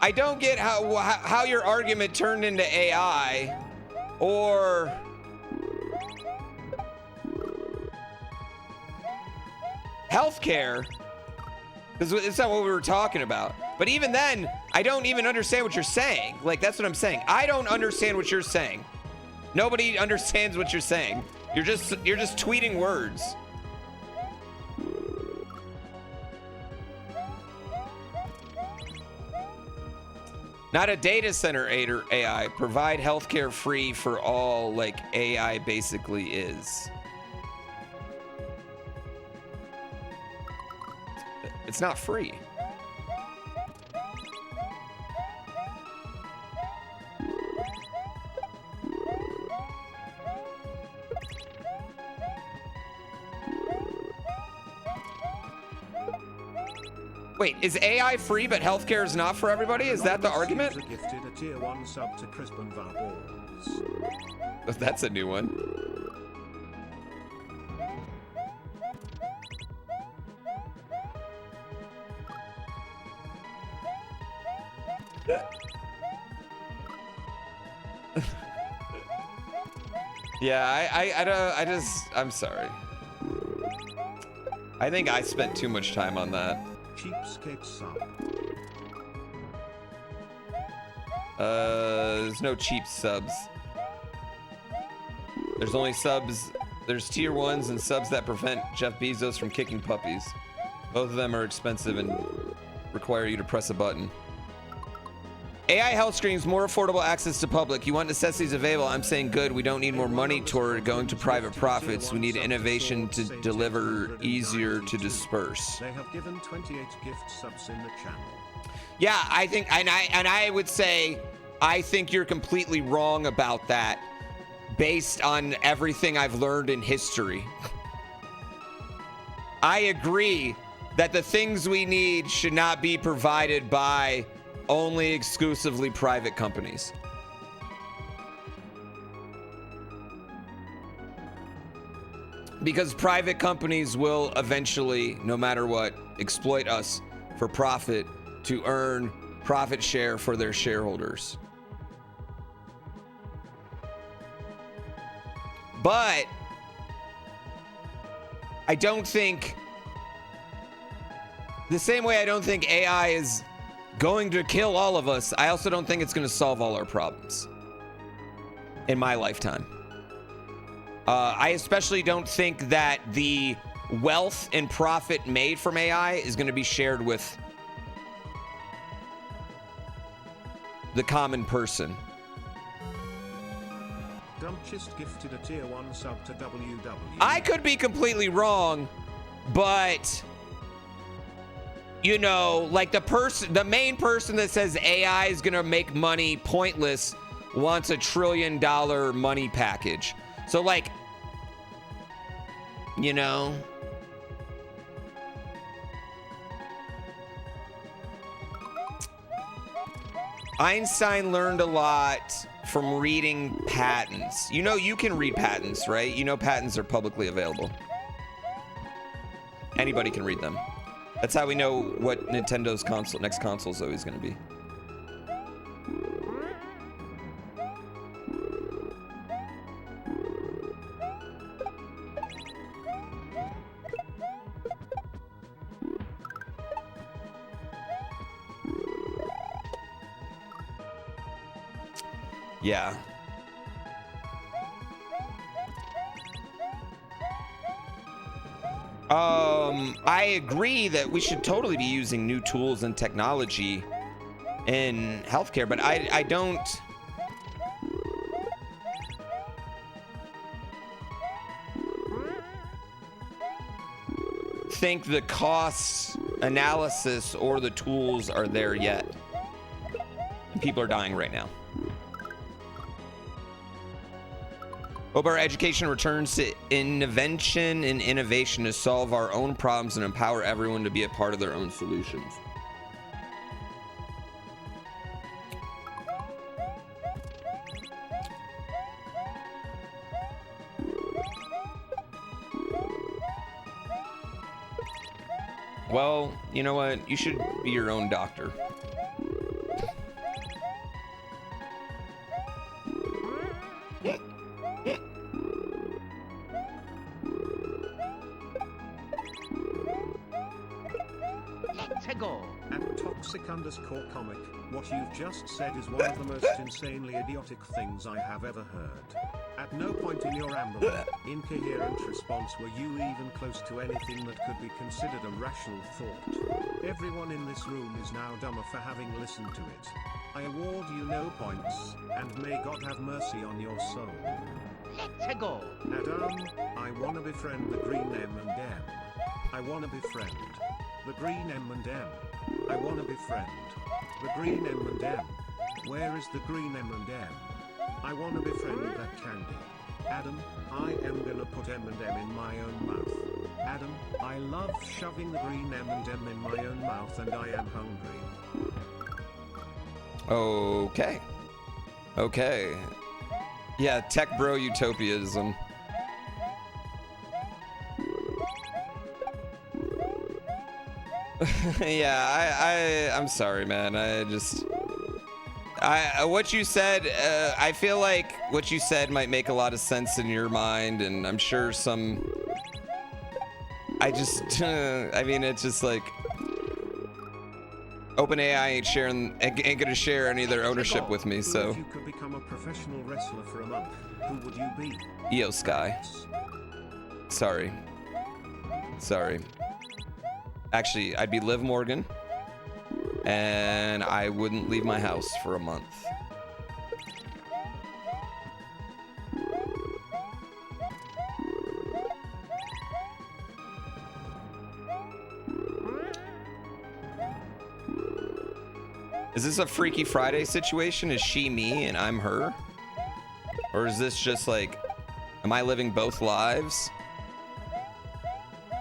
I don't get how your argument turned into AI or healthcare, because it's not what we were talking about. But even then, I don't even understand what you're saying. Like, that's what I'm saying. I don't understand what you're saying. Nobody understands what you're saying. You're just tweeting words. Not a data center AI. Provide healthcare free for all, like AI basically is. It's not free. Wait, is AI free but healthcare is not for everybody? Is that the argument? Gifted a tier 1 sub to Crispin Varballs. That's a new one. Yeah, I'm sorry. I think I spent too much time on that. Cheapskate sub. There's no cheap subs. There's only subs. There's tier 1s and subs that prevent Jeff Bezos from kicking puppies. Both of them are expensive and require you to press a button. AI health screens, more affordable access to public. You want necessities available. I'm saying good. We don't need more money toward going to private profits. We need innovation to deliver, easier to disperse. They have given 28 gift subs in the channel. Yeah, I think, and I would say, I think you're completely wrong about that, based on everything I've learned in history. I agree that the things we need should not be provided by only exclusively private companies. Because private companies will eventually, no matter what, exploit us for profit to earn profit share for their shareholders. But I don't think, the same way I don't think AI is going to kill all of us, I also don't think it's going to solve all our problems in my lifetime. I especially don't think that the wealth and profit made from AI is going to be shared with the common person. Dumpchist gifted a tier 1 sub to WW. I could be completely wrong, but you know, like the main person that says AI is gonna make money pointless wants $1 trillion money package. So like, you know, Einstein learned a lot from reading patents. You know, you can read patents, right? You know, patents are publicly available. Anybody can read them. That's how we know what Nintendo's next console is always going to be. Yeah. I agree that we should totally be using new tools and technology in healthcare, but I don't think the cost analysis or the tools are there yet. People are dying right now. Hope our education returns to invention and innovation to solve our own problems and empower everyone to be a part of their own solutions. Well, you know what? You should be your own doctor. Toxic_comic, what you've just said is one of the most insanely idiotic things I have ever heard. At no point in your rambling, incoherent response were you even close to anything that could be considered a rational thought. Everyone in this room is now dumber for having listened to it. I award you no points, and may God have mercy on your soul. Let's go. Adam, I wanna befriend the green M&M. I wanna befriend the green M&M. I wanna befriend the green M&M. Where is the green M&M? I wanna befriend that candy. Adam, I am gonna put M&M in my own mouth. Adam, I love shoving the green M&M in my own mouth and I am hungry. Okay. Okay. Yeah, tech bro utopiaism. Yeah, I'm sorry, man. What you said, I feel like what you said might make a lot of sense in your mind, and I'm sure I mean, it's just like, OpenAI ain't gonna share any of their ownership with me, so. If you could become a professional wrestler for a month, who would you be? Io Sky. Sorry. Actually, I'd be Liv Morgan, and I wouldn't leave my house for a month. Is this a Freaky Friday situation? Is she me and I'm her? Or is this just like, am I living both lives?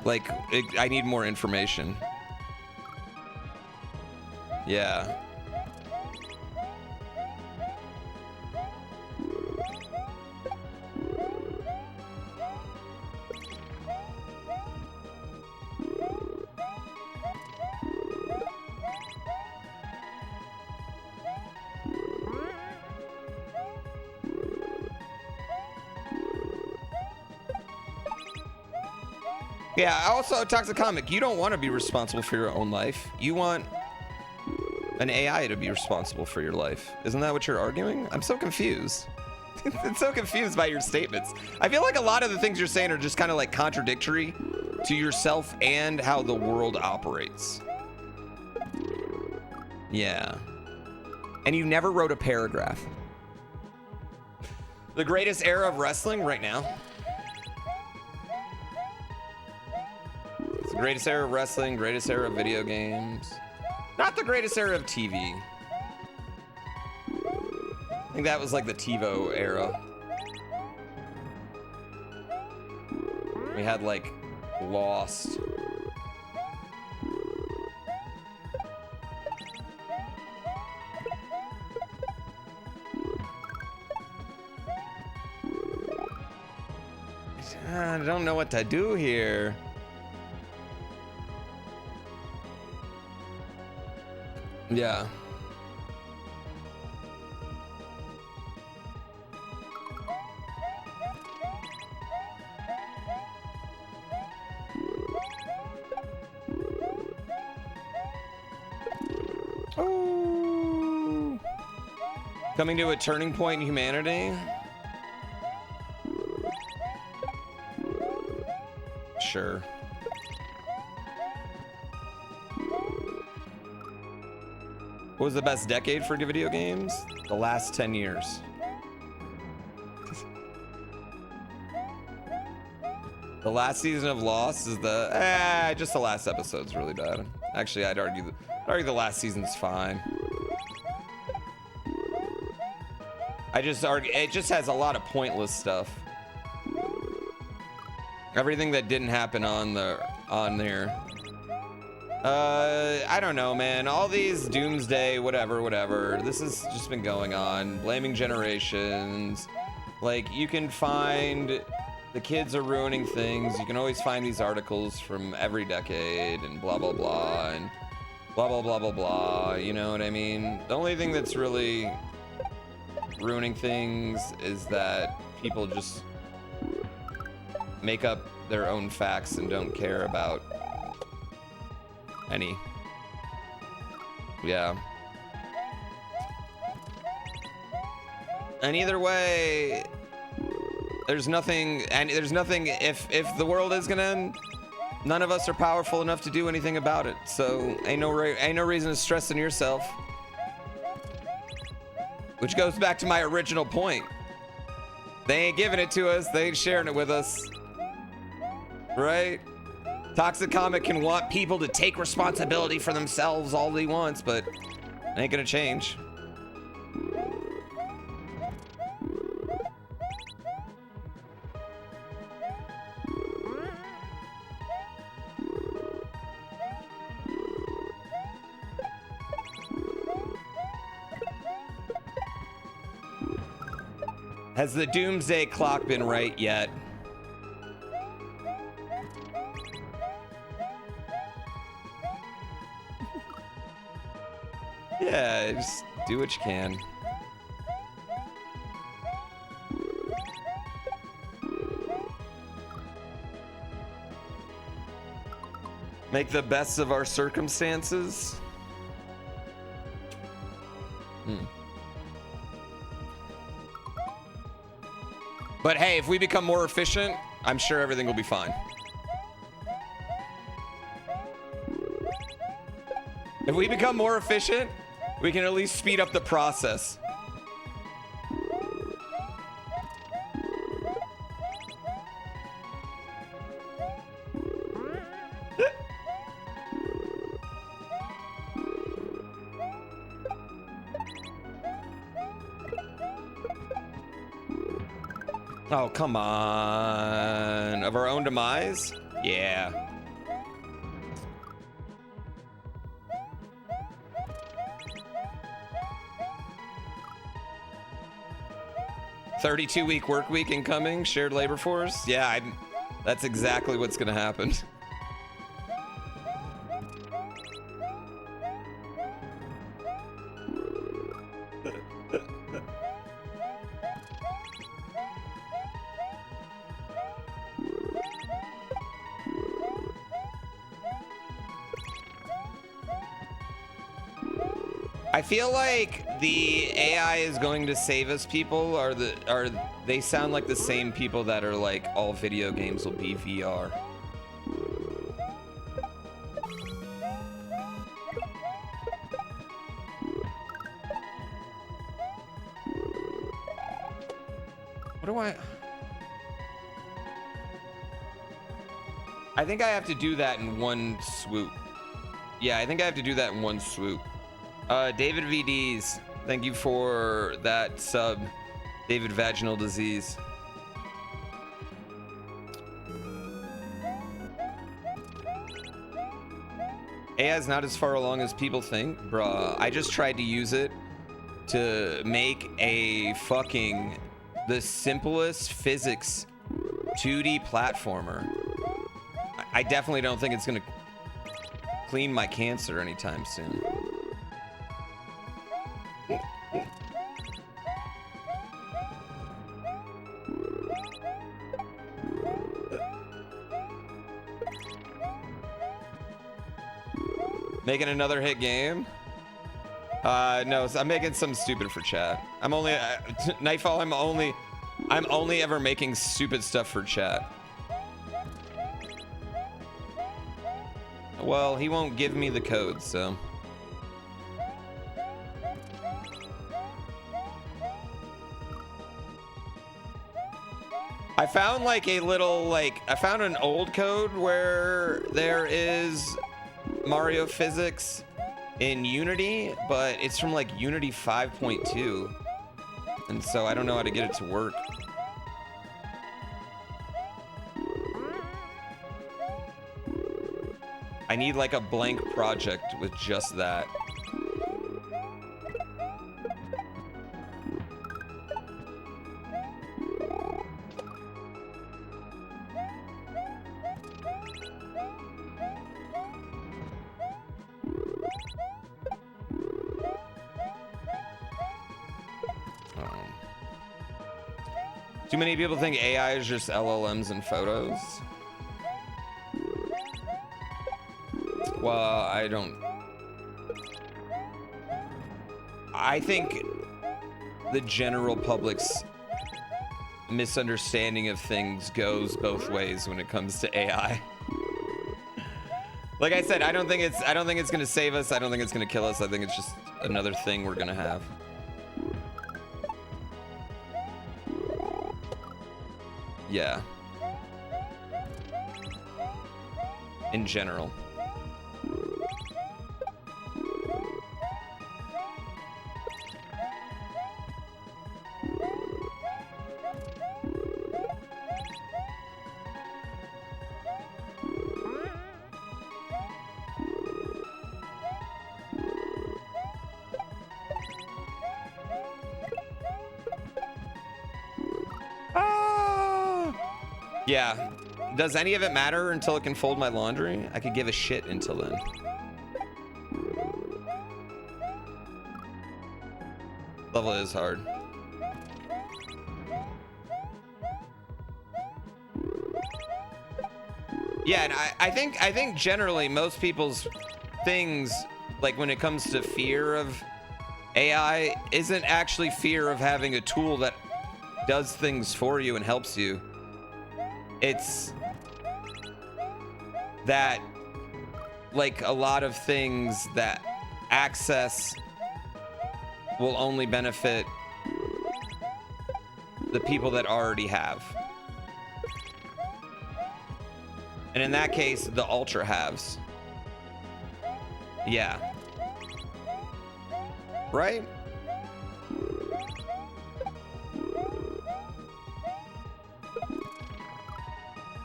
Like, I need more information. Yeah. Yeah, also, Toxic Comic, you don't want to be responsible for your own life. You want an AI to be responsible for your life. Isn't that what you're arguing? I'm so confused. I'm so confused by your statements. I feel like a lot of the things you're saying are just kind of like contradictory to yourself and how the world operates. Yeah. And you never wrote a paragraph. The greatest era of wrestling right now. It's the greatest era of wrestling, greatest era of video games. Not the greatest era of TV. I think that was like the TiVo era. We had like Lost. I don't know what to do here. Yeah. Oh. Coming to a turning point in humanity. Sure. What was the best decade for video games? The last 10 years. The last season of Lost is just the last episode's really bad. Actually, I'd argue the last season's fine. I just argue it just has a lot of pointless stuff. Everything that didn't happen on there. I don't know, man. All these doomsday, whatever. This has just been going on. Blaming generations. Like, you can find the kids are ruining things. You can always find these articles from every decade and blah, blah, blah, and blah, blah, blah, blah, blah. You know what I mean? The only thing that's really ruining things is that people just make up their own facts and don't care about any. Yeah. And either way, there's nothing if the world is gonna end, none of us are powerful enough to do anything about it. So ain't no reason to stress on yourself. Which goes back to my original point. They ain't giving it to us, they ain't sharing it with us. Right? Toxic Comic can want people to take responsibility for themselves all he wants, but it ain't gonna change. Has the doomsday clock been right yet? Yeah, just do what you can. Make the best of our circumstances. But hey, if we become more efficient, I'm sure everything will be fine. If we become more efficient, we can at least speed up the process. Oh, come on. Of our own demise? Yeah. $32-week work week incoming, shared labor force. Yeah, that's exactly what's gonna happen. I feel like the AI is going to save us people they sound like the same people that are like all video games will be VR. What do I think I have to do that in one swoop. Yeah, I think I have to do that in one swoop. David VDs, thank you for that sub. David Vaginal Disease. AI is not as far along as people think. Bruh, I just tried to use it to make the simplest physics 2D platformer. I definitely don't think it's gonna clean my cancer anytime soon. Making another hit game? No, I'm making something stupid for chat. I'm only Nightfall. I'm only ever making stupid stuff for chat. Well, he won't give me the code, so. I found like a little I found an old code where there is Mario physics in Unity, but it's from like Unity 5.2, and so I don't know how to get it to work. I need like a blank project with just that. Too many people think AI is just LLMs and photos. Well, I think the general public's misunderstanding of things goes both ways when it comes to AI. Like I said, I don't think it's gonna save us. I don't think it's gonna kill us. I think it's just another thing we're gonna have. Yeah. In general. Yeah. Does any of it matter until it can fold my laundry? I could give a shit until then. Level is hard. Yeah, and I think generally most people's things, like when it comes to fear of AI, isn't actually fear of having a tool that does things for you and helps you. It's that, like, a lot of things that access will only benefit the people that already have. And in that case, the ultra haves. Yeah. Right?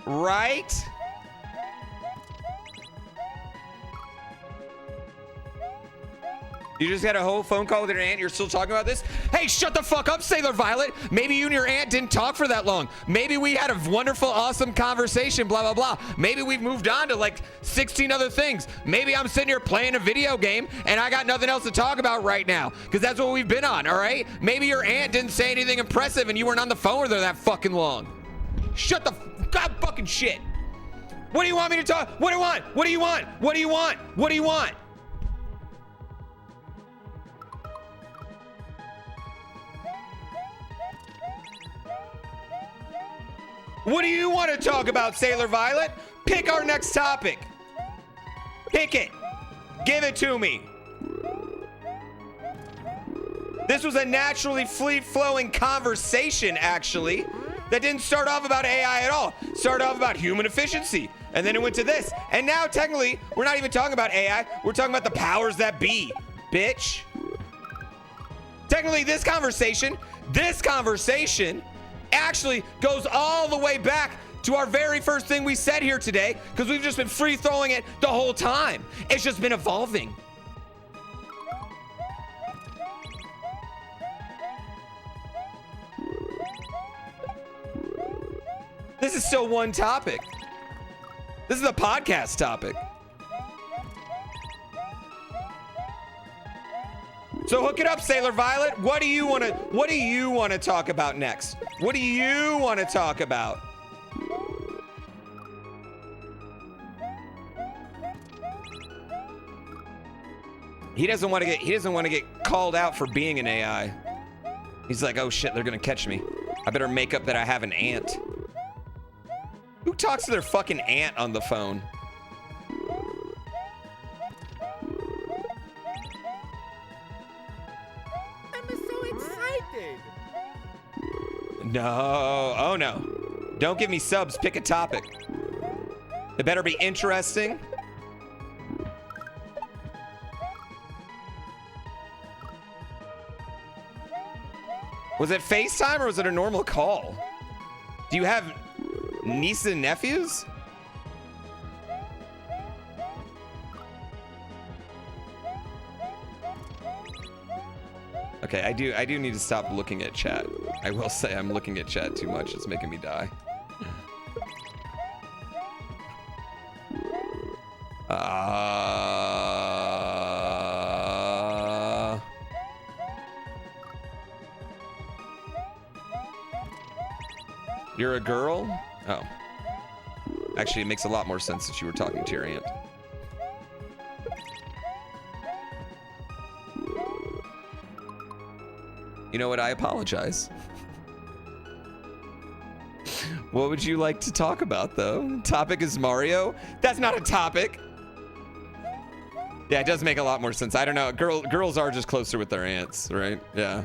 Right? You just had a whole phone call with your aunt. You're still talking about this? Hey, shut the fuck up, Sailor Violet. Maybe you and your aunt didn't talk for that long. Maybe we had a wonderful, awesome conversation, blah, blah, blah. Maybe we've moved on to like 16 other things. Maybe I'm sitting here playing a video game and I got nothing else to talk about right now because that's what we've been on, all right? Maybe your aunt didn't say anything impressive and you weren't on the phone with her that fucking long. Shut the god fucking shit. What do you want me to talk? What do you want? What do you want? What do you want? What do you want? What do you want to talk about, Sailor Violet? Pick our next topic. Pick it. Give it to me. This was a naturally free-flowing conversation, actually, that didn't start off about AI at all. Started off about human efficiency, and then it went to this. And now, technically, we're not even talking about AI. We're talking about the powers that be, bitch. Technically, this conversation actually goes all the way back to our very first thing we said here today, because we've just been free throwing it the whole time. It's just been evolving. This is still one topic. This is a podcast topic. So hook it up, Sailor Violet. What do you want to talk about next? What do you want to talk about? He doesn't want to get called out for being an AI. He's like, "Oh shit, they're going to catch me. I better make up that I have an aunt." Who talks to their fucking aunt on the phone? No. Oh, no. Don't give me subs. Pick a topic. It better be interesting. Was it FaceTime or was it a normal call? Do you have nieces and nephews? Okay, I do need to stop looking at chat. I will say I'm looking at chat too much. It's making me die. You're a girl? Oh. Actually, it makes a lot more sense that you were talking to your aunt. You know what? I apologize. What would you like to talk about, though? Topic is Mario? That's not a topic. Yeah, it does make a lot more sense. I don't know. Girls are just closer with their aunts, right? Yeah.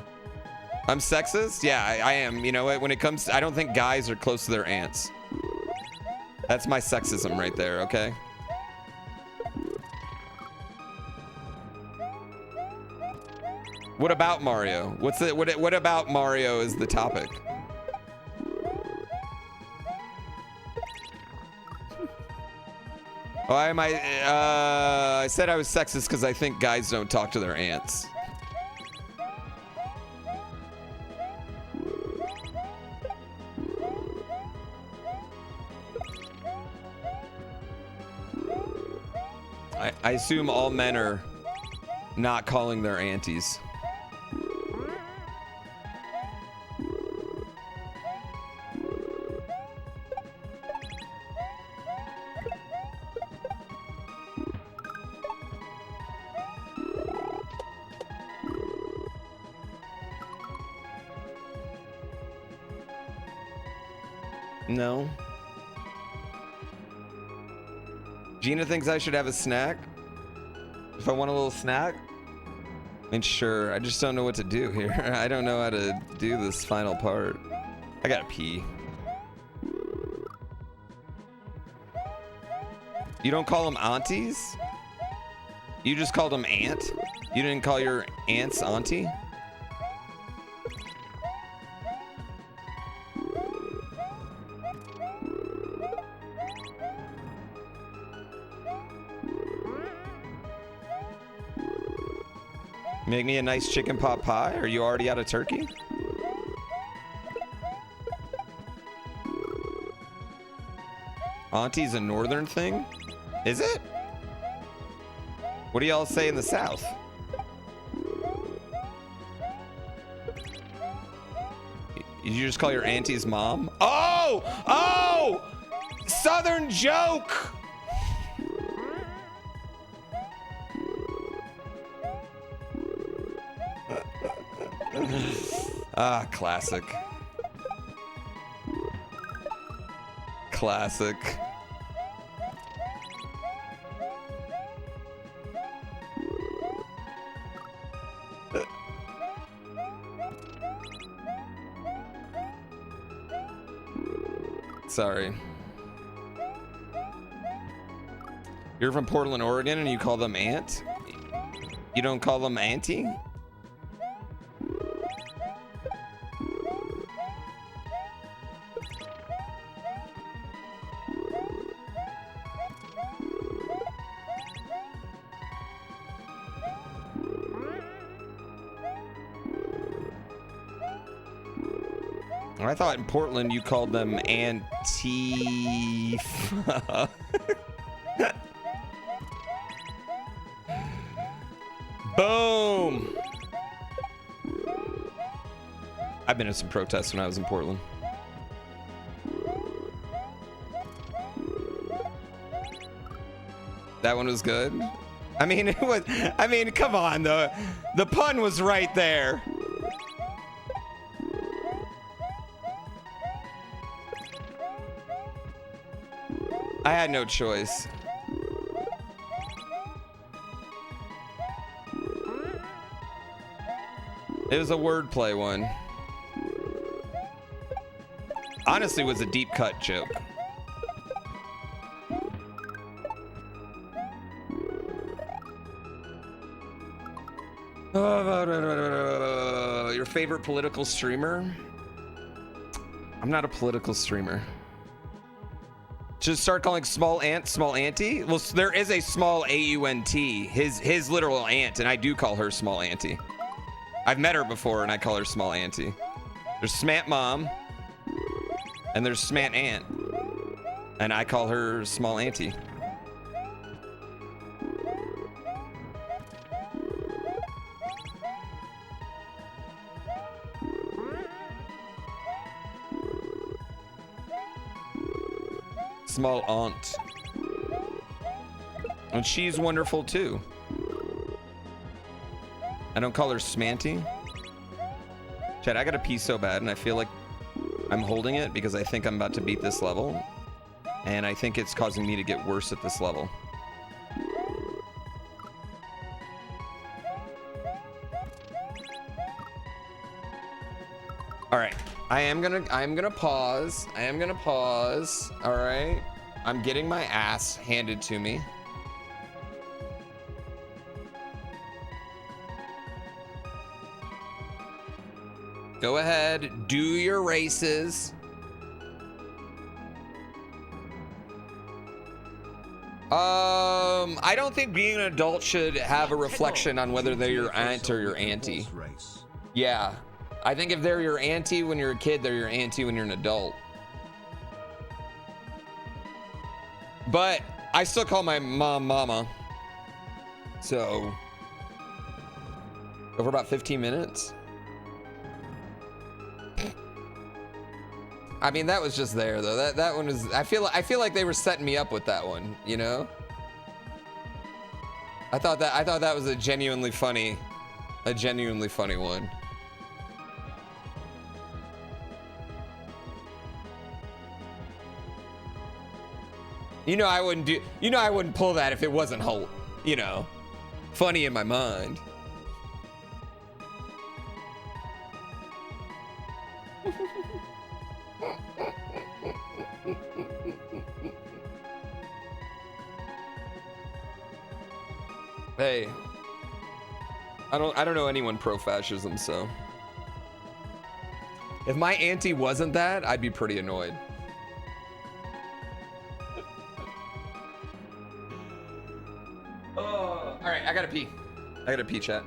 I'm sexist? Yeah, I am. You know what? When it comes to, I don't think guys are close to their aunts. That's my sexism right there, okay? What about Mario? What about Mario is the topic? Why am I said I was sexist because I think guys don't talk to their aunts. I assume all men are not calling their aunties. No. Gina thinks I should have a snack. If I want a little snack, then sure. I just don't know what to do here. I don't know how to do this final part. I gotta pee. You don't call them aunties? You just called them aunt? You didn't call your aunt's auntie? Make me a nice chicken pot pie? Are you already out of turkey? Auntie's a northern thing? Is it? What do y'all say in the South? Did you just call your auntie's mom? Oh! Oh! Southern joke! Ah, classic. Classic. Sorry. You're from Portland, Oregon, and you call them aunt? You don't call them auntie? I thought in Portland you called them Antifa. Boom! I've been to some protests when I was in Portland. That one was good. I mean, it was. I mean, come on, the pun was right there. I had no choice. It was a wordplay one. Honestly, it was a deep cut joke. Your favorite political streamer? I'm not a political streamer. Just start calling small aunt small auntie? Well, there is a small A-U-N-T, his literal aunt, and I do call her small auntie. I've met her before and I call her small auntie. There's Smant mom and there's Smant aunt, and I call her small auntie. Small aunt. And she's wonderful too. I don't call her Smanty. Chad, I gotta pee so bad and I feel like I'm holding it because I think I'm about to beat this level. And I think it's causing me to get worse at this level. All right. I'm gonna pause. All right. I'm getting my ass handed to me. Go ahead, do your races. I don't think being an adult should have a reflection on whether they're your aunt or your auntie. Yeah. I think if they're your auntie when you're a kid, they're your auntie when you're an adult. But I still call my mom mama. So, over about 15 minutes. I mean, that was just there though. That one was. I feel like they were setting me up with that one. You know. I thought that was a genuinely funny one. You know I wouldn't pull that if it wasn't you know, funny in my mind. Hey, I don't know anyone pro-fascism, so if my auntie wasn't that, I'd be pretty annoyed. Oh, all right, I gotta pee, chat.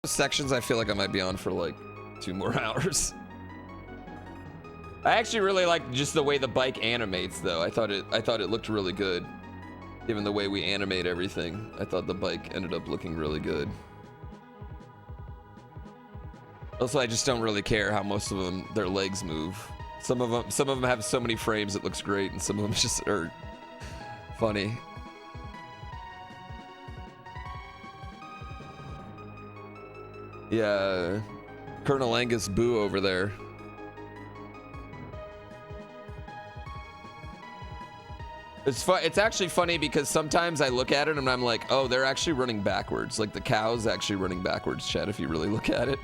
sections I feel like I might be on for like 2 more hours. I actually really like just the way the bike animates though. I thought it looked really good. Given the way we animate everything, I thought the bike ended up looking really good. Also, I just don't really care how most of them, their legs move. Some of them have so many frames it looks great, and some of them just are funny. Yeah, Colonel Angus Boo over there. It's actually funny because sometimes I look at it and I'm like, oh, they're actually running backwards. Like the cow's actually running backwards, Chad, if you really look at it.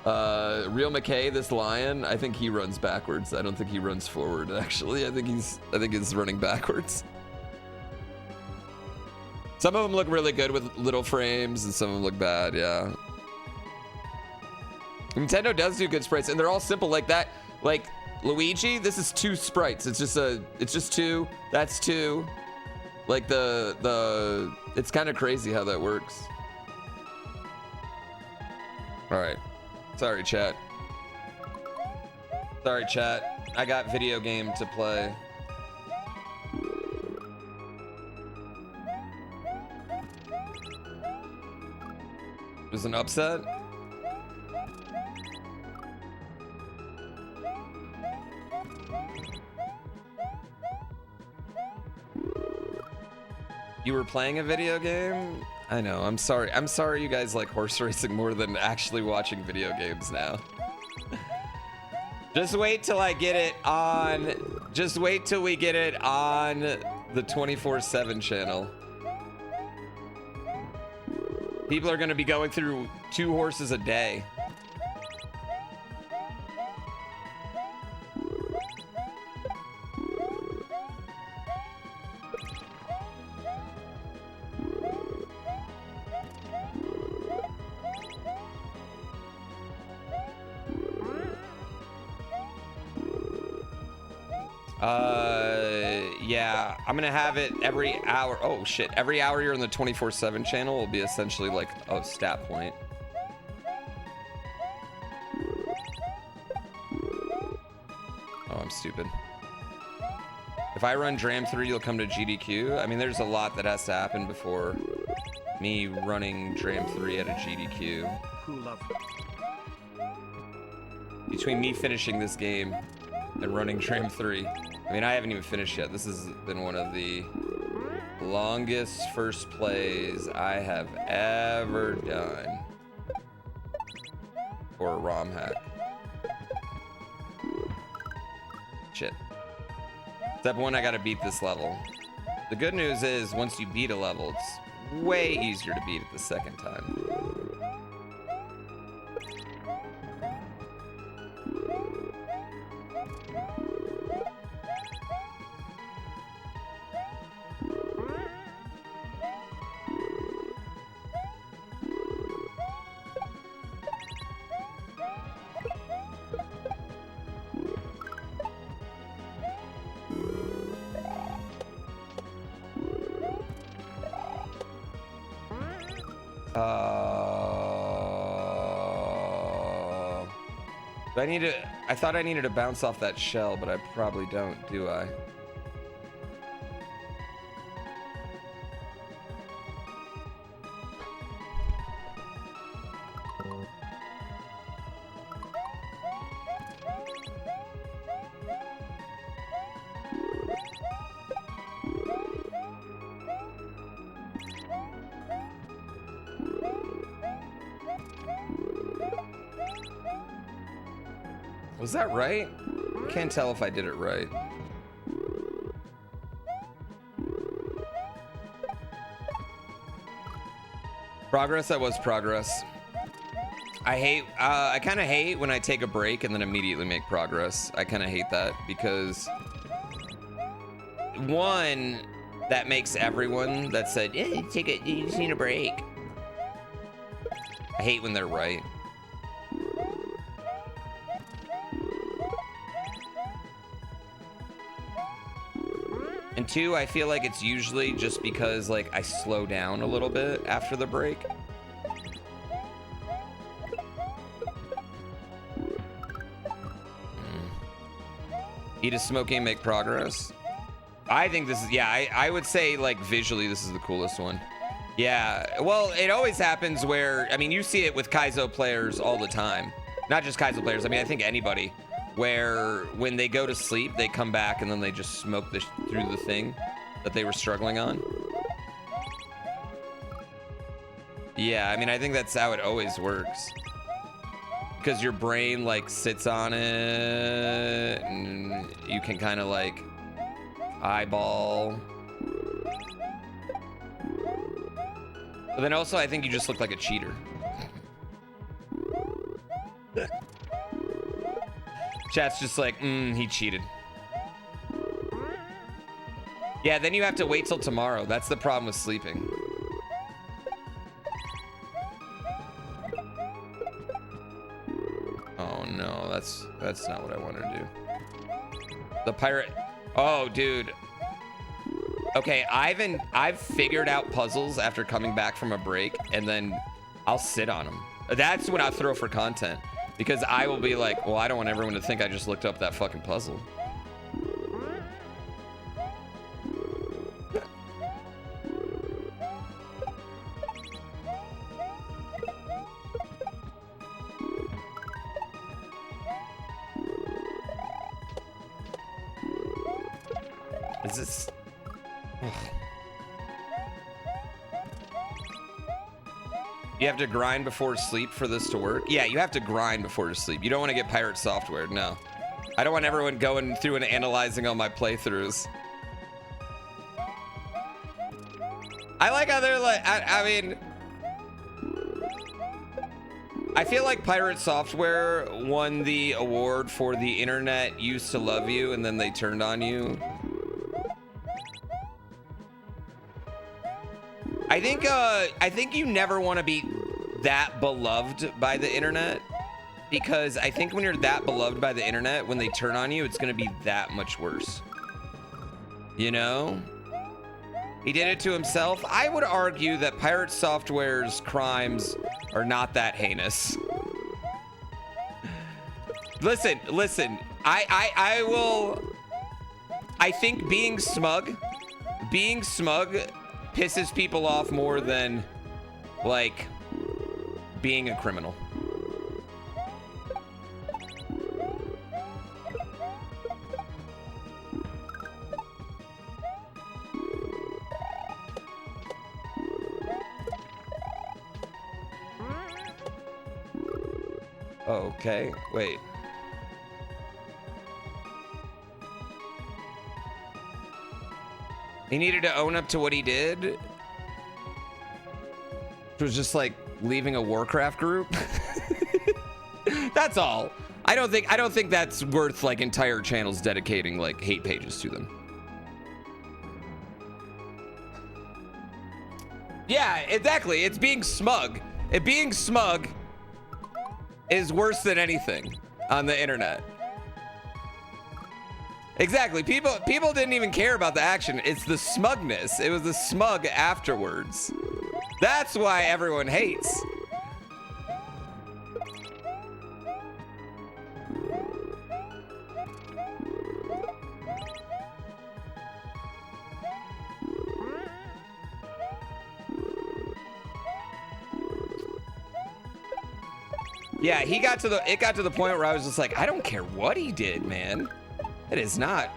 Real McKay, this lion, I think he runs backwards. I don't think he runs forward, actually. I think he's running backwards. Some of them look really good with little frames and some of them look bad, yeah. Nintendo does do good sprites and they're all simple like that. Like Luigi, this is 2 sprites. It's just 2. That's 2. Like it's kind of crazy how that works. All right. Sorry, chat. Sorry, chat. I got video game to play. It was an upset? You were playing a video game? I know, I'm sorry. I'm sorry you guys like horse racing more than actually watching video games now. Just wait till I get it on. Just wait till we get it on the 24/7 channel. People are gonna be going through 2 horses a day. Yeah, I'm gonna have it every hour. Oh shit, every hour you're in the 24/7 channel will be essentially like a stat point. Oh, I'm stupid. If I run Dram 3, you'll come to GDQ. I mean, there's a lot that has to happen before me running Dram 3 at a GDQ. Between me finishing this game and running Dram 3. I mean, I haven't even finished yet. This has been one of the longest first plays I have ever done for a ROM hack. Shit. Step 1, I gotta beat this level. The good news is, once you beat a level, it's way easier to beat it the second time. I thought I needed to bounce off that shell, but I probably don't, do I? Was that right? I can't tell if I did it right. Progress, that was progress. I kind of hate when I take a break and then immediately make progress. I kind of hate that because, one, that makes everyone that said, yeah, you just need a break. I hate when they're right. And 2, I feel like it's usually just because like I slow down a little bit after the break. Eat a smoky and make progress. I think this is, yeah, I would say like visually this is the coolest one. Yeah, well, it always happens where, I mean, you see it with Kaizo players all the time. Not just Kaizo players, I mean, I think anybody, where when they go to sleep, they come back and then they just smoke through the thing that they were struggling on. Yeah, I mean, I think that's how it always works. Because your brain like sits on it and you can kind of like eyeball. But then also I think you just look like a cheater. Chat's just like, he cheated. Yeah, then you have to wait till tomorrow. That's the problem with sleeping. Oh no, that's not what I want to do. The pirate. Oh, dude. Okay, I've figured out puzzles after coming back from a break, and then I'll sit on them. That's when I'll throw for content, because I will be like, well, I don't want everyone to think I just looked up that fucking puzzle. Is this... Ugh. You have to grind before sleep for this to work? Yeah, you have to grind before sleep. You don't want to get pirate software, no. I don't want everyone going through and analyzing all my playthroughs. I like how they're like, I mean... I feel like pirate software won the award for the internet used to love you and then they turned on you. I think you never want to be that beloved by the internet, because I think when you're that beloved by the internet, when they turn on you, it's going to be that much worse. You know? He did it to himself. I would argue that pirate software's crimes are not that heinous. Listen. I think being smug pisses people off more than like being a criminal. Okay, wait. He needed to own up to what he did. It was just like leaving a Warcraft group. That's all. I don't think that's worth like entire channels dedicating like hate pages to them. Yeah, exactly. It's being smug. Being smug is worse than anything on the internet. Exactly. People didn't even care about the action. It's the smugness. It was the smug afterwards. That's why everyone hates. Yeah, it got to the point where I was just like, I don't care what he did, man. It is not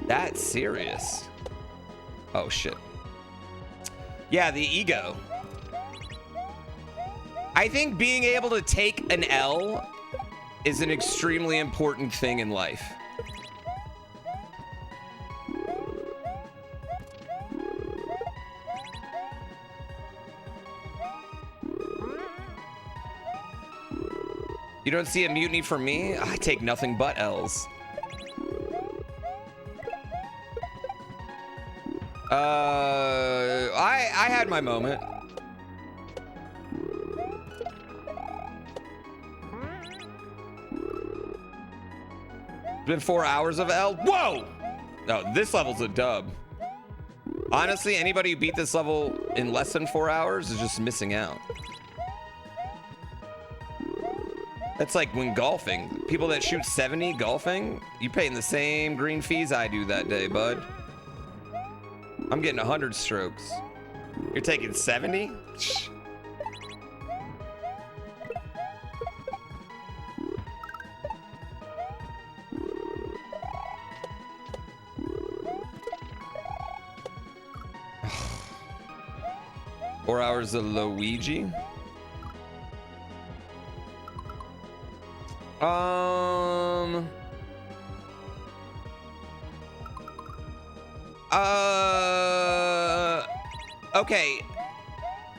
that serious. Oh shit. Yeah, the ego. I think being able to take an L is an extremely important thing in life. You don't see a mutiny from me? I take nothing but L's. I had my moment. Been 4 hours of L. Whoa! No, this level's a dub. Honestly, anybody who beat this level in less than 4 hours is just missing out. That's like when golfing. People that shoot 70 golfing, you paying the same green fees I do that day, bud. I'm getting 100 strokes. You're taking 70? Four hours of Luigi. Okay.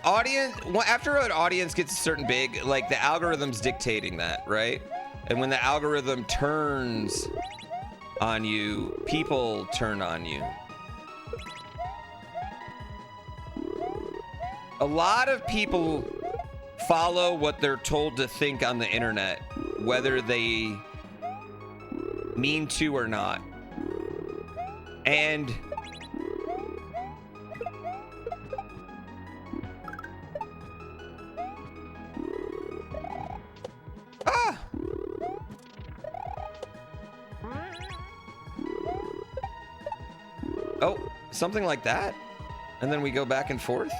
Audience, after an audience gets certain big, like the algorithm's dictating that, right? And when the algorithm turns on you, people turn on you. A lot of people follow what they're told to think on the internet, whether they mean to or not. And oh, something like that, and then we go back and forth.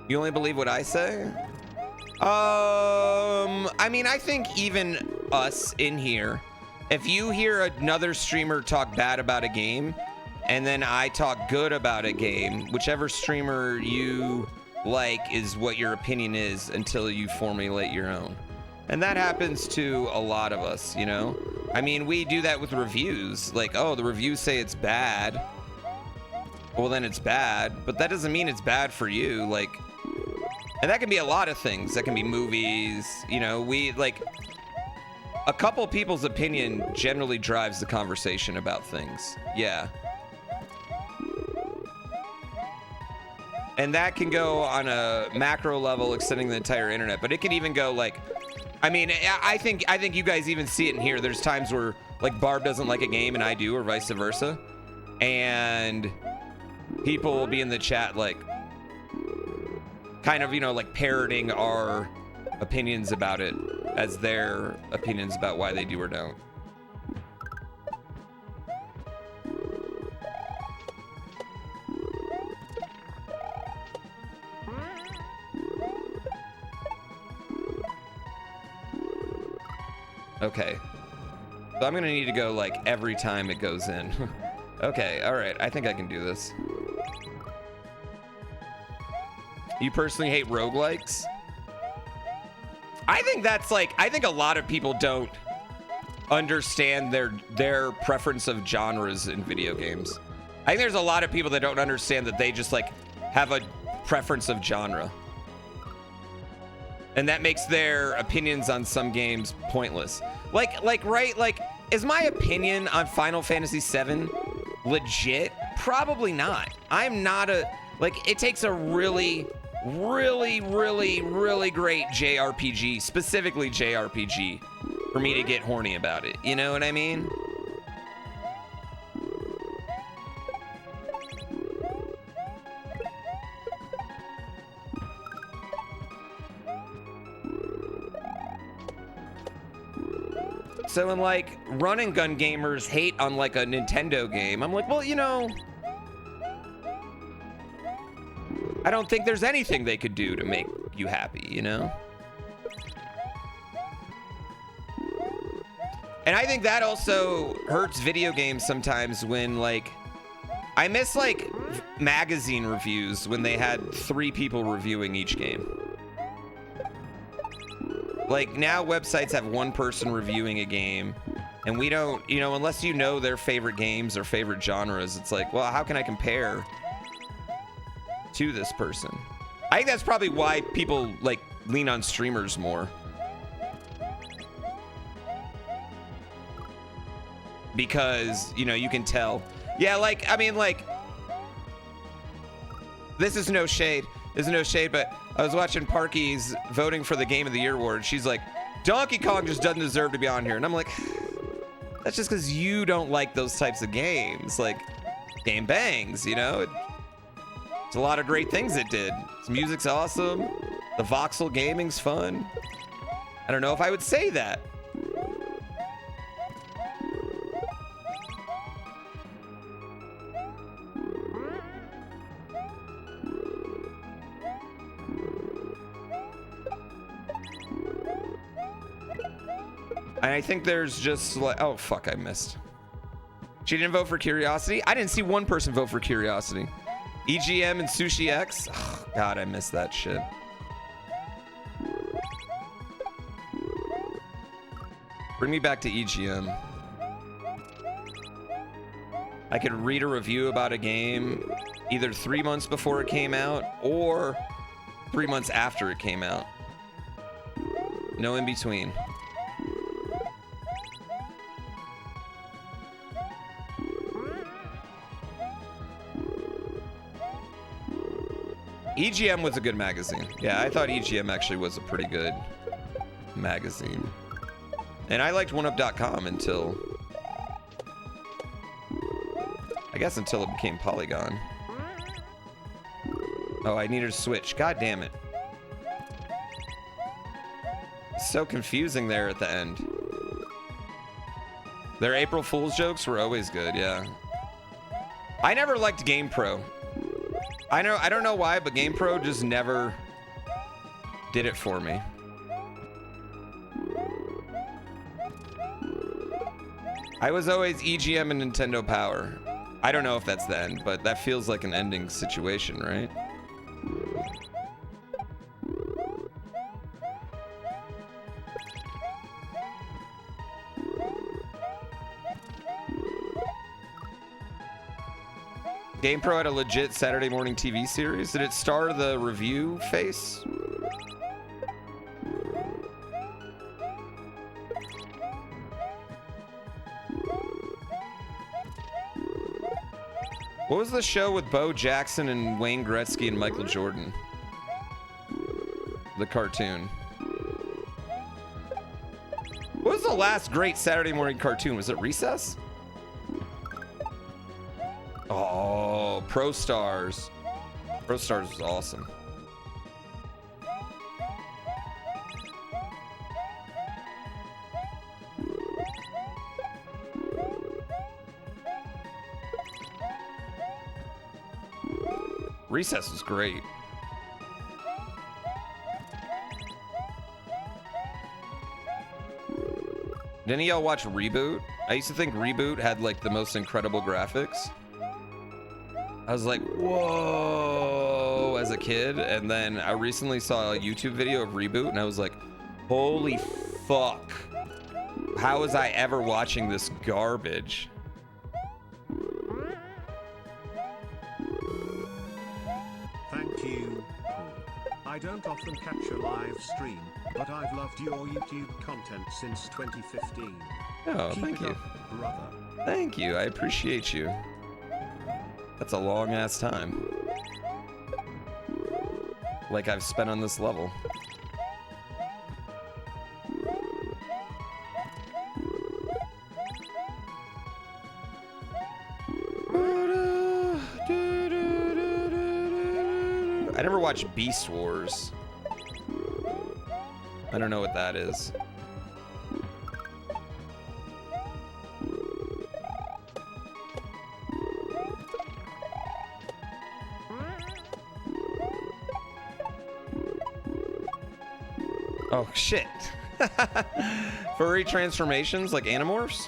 You only believe what I say? I mean, I think even us in here, if you hear another streamer talk bad about a game, and then I talk good about a game, whichever streamer you like is what your opinion is until you formulate your own. And that happens to a lot of us, you know? I mean, we do that with reviews. Like, oh, the reviews say it's bad. Well, then it's bad, but that doesn't mean it's bad for you. Like, and that can be a lot of things. That can be movies, you know, we like a couple people's opinion generally drives the conversation about things. Yeah. And that can go on a macro level, extending the entire internet, but it can even go like, I mean, I think you guys even see it in here. There's times where like Barb doesn't like a game and I do, or vice versa. And people will be in the chat like, kind of, you know, like parroting our opinions about it as their opinions about why they do or don't. Okay. So I'm gonna need to go like every time it goes in. Okay, all right. I think I can do this. You personally hate roguelikes? I think that's like, I think a lot of people don't understand their preference of genres in video games. I think there's a lot of people that don't understand that they just like have a preference of genre. And that makes their opinions on some games pointless. Like, right? Like, is my opinion on Final Fantasy VII legit? Probably not. I'm not a, like, it takes a really great JRPG, specifically JRPG, for me to get horny about it. You know what I mean? So when like run and gun gamers hate on like a Nintendo game, I'm like, well, you know, I don't think there's anything they could do to make you happy, you know? And I think that also hurts video games sometimes when like, I miss like magazine reviews when they had 3 people reviewing each game. Like now websites have 1 person reviewing a game and we don't, you know, unless you know their favorite games or favorite genres, it's like, well, how can I compare to this person? I think that's probably why people like lean on streamers more. Because, you know, you can tell. Yeah, like, I mean, like, this is no shade. This is no shade, but I was watching Parky's voting for the Game of the Year award. She's like, Donkey Kong just doesn't deserve to be on here. And I'm like, that's just because you don't like those types of games. Like, game bangs, you know? It's a lot of great things it did. Its music's awesome. The voxel gaming's fun. I don't know if I would say that. And I think there's just like, oh fuck, I missed. She didn't vote for Curiosity? I didn't see one person vote for Curiosity. EGM and Sushi X? Oh, God, I missed that shit. Bring me back to EGM. I could read a review about a game either 3 months before it came out or 3 months after it came out. No in between. EGM was a good magazine. Yeah, I thought EGM actually was a pretty good magazine. And I liked oneup.com until... I guess until it became Polygon. Oh, I needed a switch. God damn it. It's so confusing there at the end. Their April Fool's jokes were always good, yeah. I never liked GamePro. I don't know why, but GamePro just never did it for me. I was always EGM and Nintendo Power. I don't know if that's the end, but that feels like an ending situation, right? GamePro had a legit Saturday morning TV series. Did it star the review face? What was the show with Bo Jackson and Wayne Gretzky and Michael Jordan? The cartoon. What was the last great Saturday morning cartoon? Was it Recess? Oh, Pro Stars. Pro Stars was awesome. Recess was great. Did any of y'all watch Reboot? I used to think Reboot had like the most incredible graphics. I was like, whoa, as a kid. And then I recently saw a YouTube video of Reboot and I was like, holy fuck. How was I ever watching this garbage? Thank you. I don't often catch a live stream, but I've loved your YouTube content since 2015. Oh, Keep thank it you. up, brother. Thank you. I appreciate you. That's a long ass time. Like I've spent on this level. I never watched Beast Wars. I don't know what that is. Oh shit. Furry transformations like Animorphs?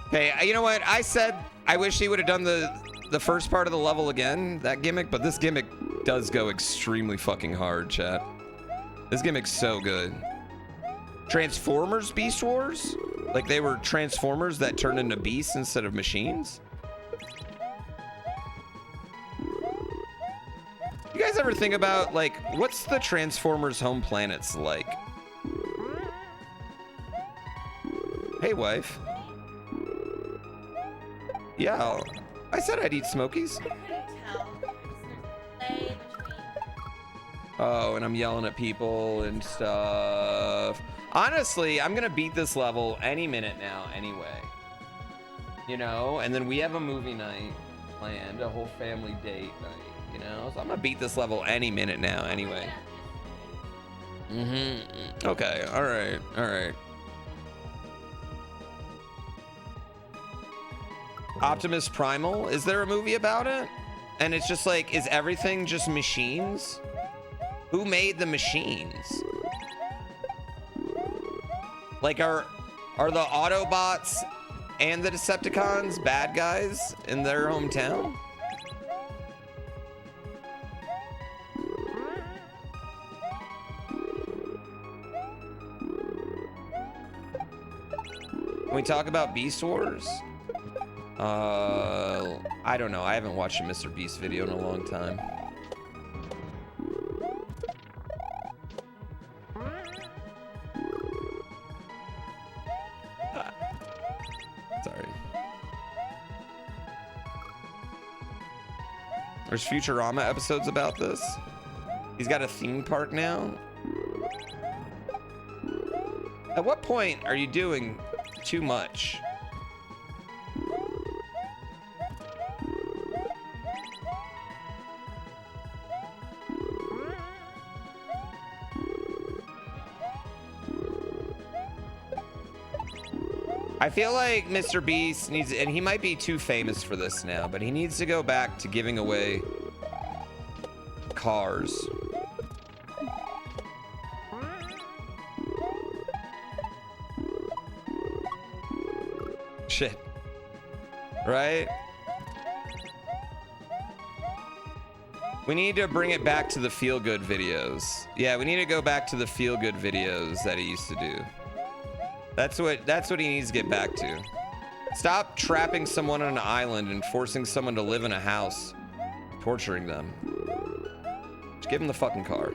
Okay, you know what? I said I wish he would have done the first part of the level again, that gimmick, but this gimmick does go extremely fucking hard, chat. This gimmick's so good. Transformers Beast Wars? Like they were Transformers that turned into beasts instead of machines? You guys ever think about, like, what's the Transformers home planets like? Hey, wife. Yeah, I said I'd eat Smokies. I couldn't tell. There's a delay between. Oh, and I'm yelling at people and stuff. Honestly, I'm gonna beat this level any minute now anyway. You know, and then we have a movie night planned, a whole family date night, you know? So I'm gonna beat this level any minute now anyway. Okay, alright. Optimus Primal, is there a movie about it? And it's just like, is everything just machines? Who made the machines? Like, are the Autobots and the Decepticons bad guys in their hometown? Can we talk about Beast Wars? I don't know. I haven't watched a Mr. Beast video in a long time. Sorry. There's Futurama episodes about this. He's got a theme park now. At what point are you doing too much? I feel like Mr. Beast needs, and he might be too famous for this now, but he needs to go back to giving away cars. Shit. Right? We need to bring it back to the feel-good videos. Yeah, we need to go back to the feel-good videos that he used to do. That's what he needs to get back to. Stop trapping someone on an island and forcing someone to live in a house, torturing them. Just give him the fucking car.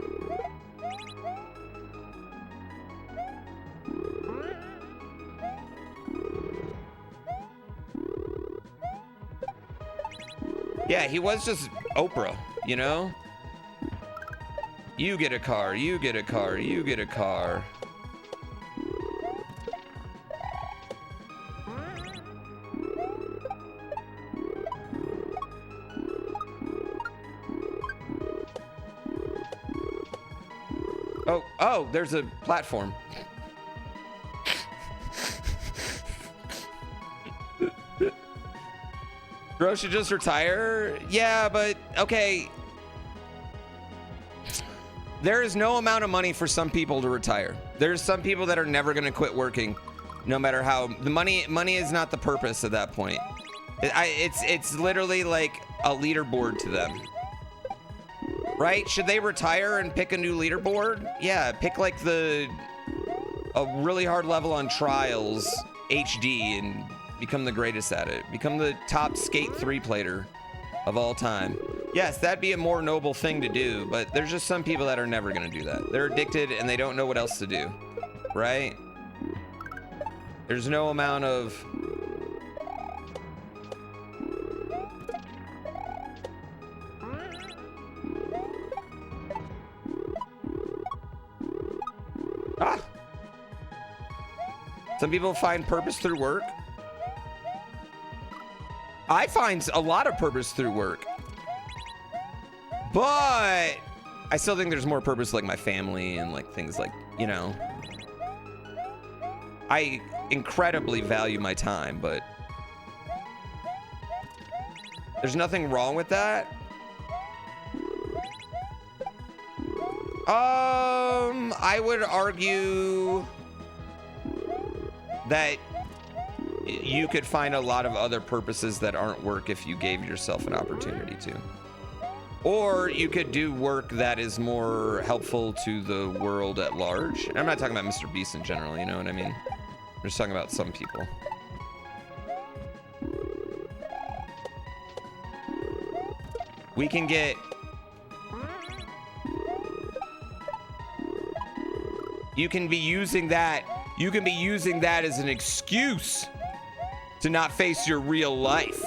Yeah, he was just Oprah, you know? You get a car, you get a car, you get a car. Oh, there's a platform. Bro should just retire? Yeah, but okay. There is no amount of money for some people to retire. There's some people that are never going to quit working, no matter how. The money is not the purpose at that point. It's literally like a leaderboard to them. Right? Should they retire and pick a new leaderboard? Yeah, pick like a really hard level on Trials HD and become the greatest at it. Become the top Skate 3 player of all time. Yes, that'd be a more noble thing to do, but there's just some people that are never gonna do that. They're addicted and they don't know what else to do, right? There's no amount of... Ah! Some people find purpose through work. I find a lot of purpose through work. But I still think there's more purpose like my family and like things like, you know. I incredibly value my time, but there's nothing wrong with that. I would argue that you could find a lot of other purposes that aren't work if you gave yourself an opportunity to. Or you could do work that is more helpful to the world at large. And I'm not talking about Mr. Beast in general, you know what I mean? I'm just talking about some people. We can get... You can be using that as an excuse to not face your real life.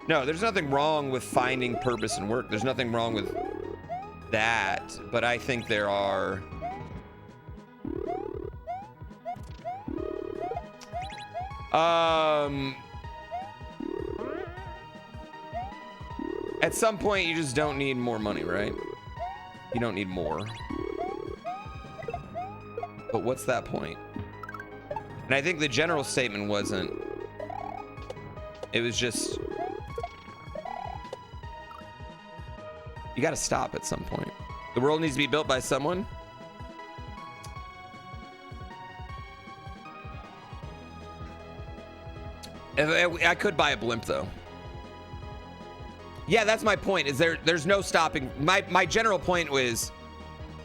No, there's nothing wrong with finding purpose in work. There's nothing wrong with that, but I think there are at some point you just don't need more money, right? You don't need more. But what's that point? And I think the general statement wasn't. It was just, you gotta stop at some point. The world needs to be built by someone. I could buy a blimp though. Yeah, that's my point. Is there's no stopping. My general point was,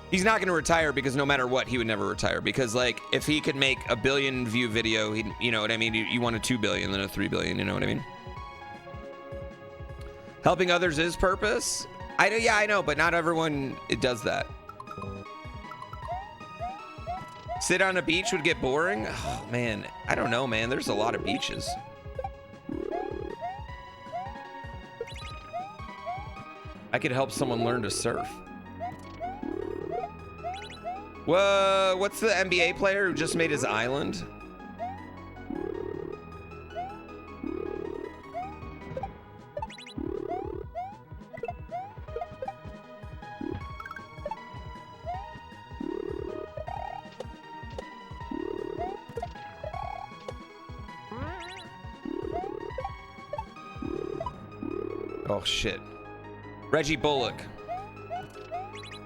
he's not going to retire because no matter what, he would never retire. Because like, if he could make a 1 billion view video, he, you know what I mean? You want a 2 billion, then a 3 billion, you know what I mean? Helping others is purpose. Yeah, I know, but not everyone it does that. Sit on a beach would get boring. Oh man, I don't know, man. There's a lot of beaches. I could help someone learn to surf. Whoa, what's the NBA player who just made his island? Oh shit. Reggie Bullock.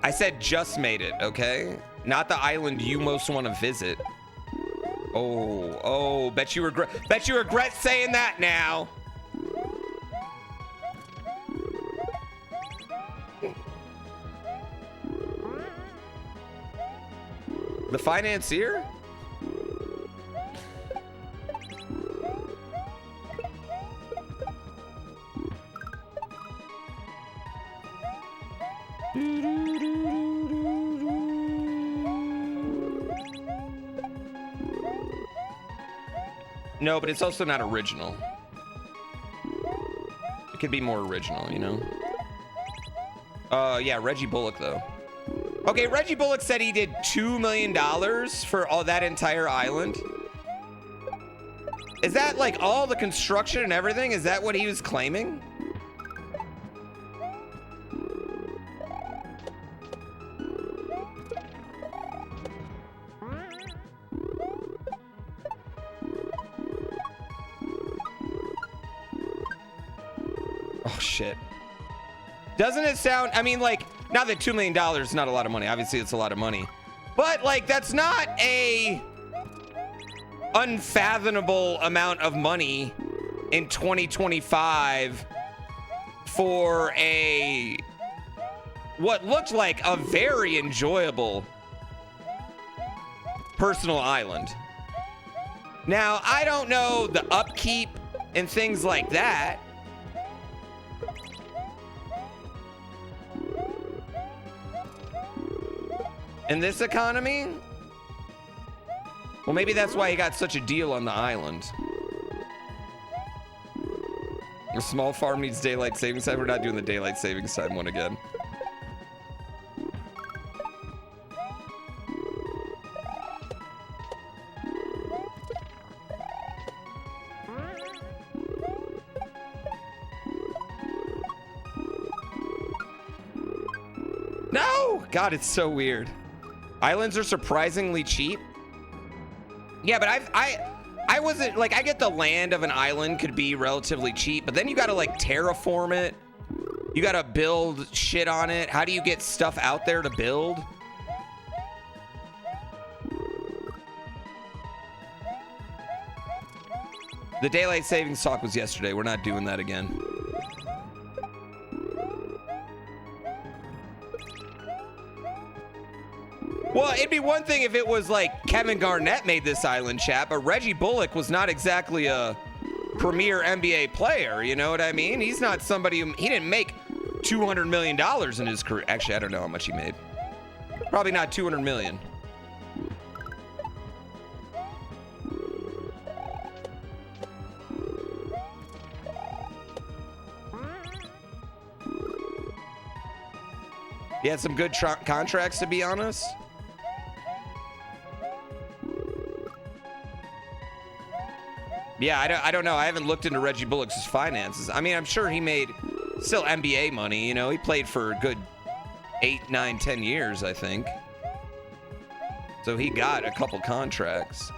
I said just made it, okay? Not the island you most want to visit. Oh, bet you regret saying that now. The financier? No, but it's also not original. It could be more original, you know? Yeah, Reggie Bullock, though. Okay, Reggie Bullock said he did $2 million for all that entire island. Is that like all the construction and everything? Is that what he was claiming? Oh, shit. Doesn't it sound, I mean, like, not that $2 million is not a lot of money. Obviously, it's a lot of money. But, like, that's not a unfathomable amount of money in 2025 for a, what looked like a very enjoyable personal island. Now, I don't know the upkeep and things like that. In this economy? Well, maybe that's why he got such a deal on the island. A small farm needs daylight savings time. We're not doing the daylight savings time one again. No! God, it's so weird. Islands are surprisingly cheap. Yeah, but I wasn't like, I get the land of an island could be relatively cheap, but then you gotta like terraform it. You gotta build shit on it. How do you get stuff out there to build? The daylight savings talk was yesterday. We're not doing that again. Well, it'd be one thing if it was like Kevin Garnett made this island, chat, but Reggie Bullock was not exactly a premier NBA player, you know what I mean? He's not somebody who, he didn't make $200 million in his career. Actually, I don't know how much he made. Probably not 200 million. He had some good contracts, to be honest. Yeah, I don't know. I haven't looked into Reggie Bullock's finances. I mean, I'm sure he made still NBA money. You know, he played for a good 8, 9, 10 years, I think. So he got a couple contracts.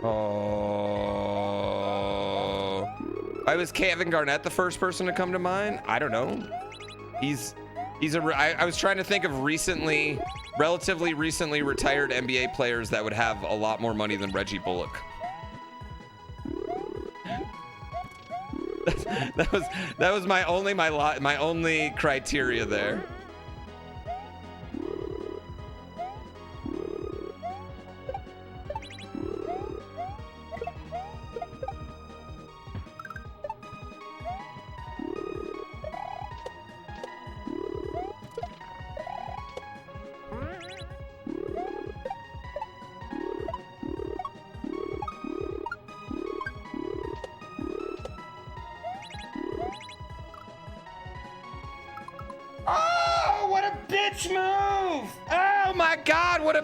Oh, why was Kevin Garnett the first person to come to mind? I don't know. I was trying to think of relatively recently retired NBA players that would have a lot more money than Reggie Bullock. that was my only criteria there.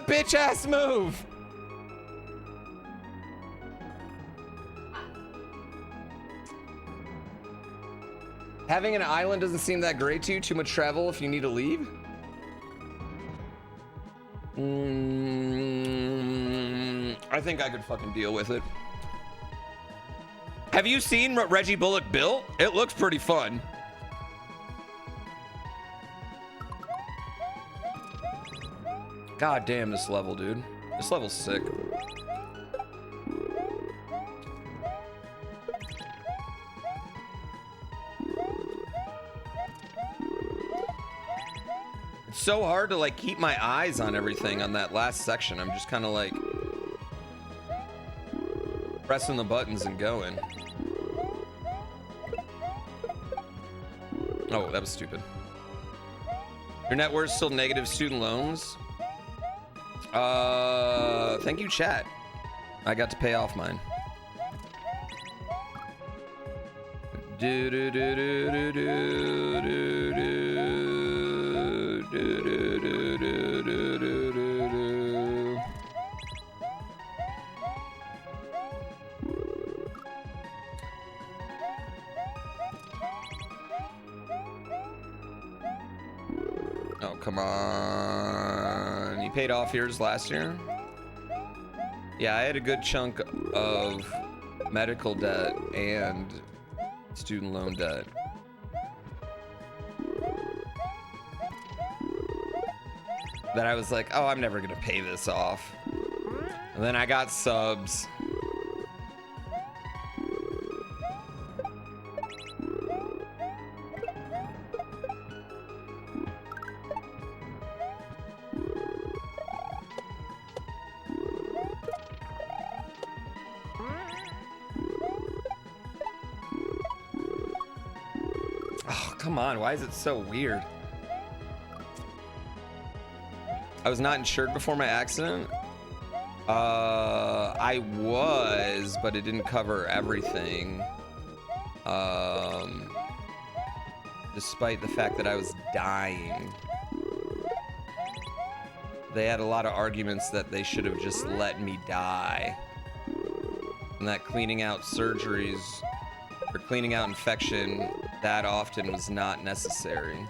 Bitch-ass move. Having an island doesn't seem that great to you. Too much travel if you need to leave. I think I could fucking deal with it. Have you seen what Reggie Bullock built? It looks pretty fun. God damn this level, dude. This level's sick. It's so hard to like keep my eyes on everything on that last section. I'm just kind of like pressing the buttons and going. Oh, that was stupid. Your net worth still negative student loans? Thank you, chat. I got to pay off mine. Do do do do do do do do do do do do do do. Oh, come on. You paid off yours last year? Yeah, I had a good chunk of medical debt and student loan debt. That I was like, oh, I'm never gonna pay this off. And then I got subs. Come on, why is it so weird? I was not insured before my accident. I was, but it didn't cover everything. Despite the fact that I was dying. They had a lot of arguments that they should have just let me die. And that cleaning out surgeries or cleaning out infection that often was not necessary.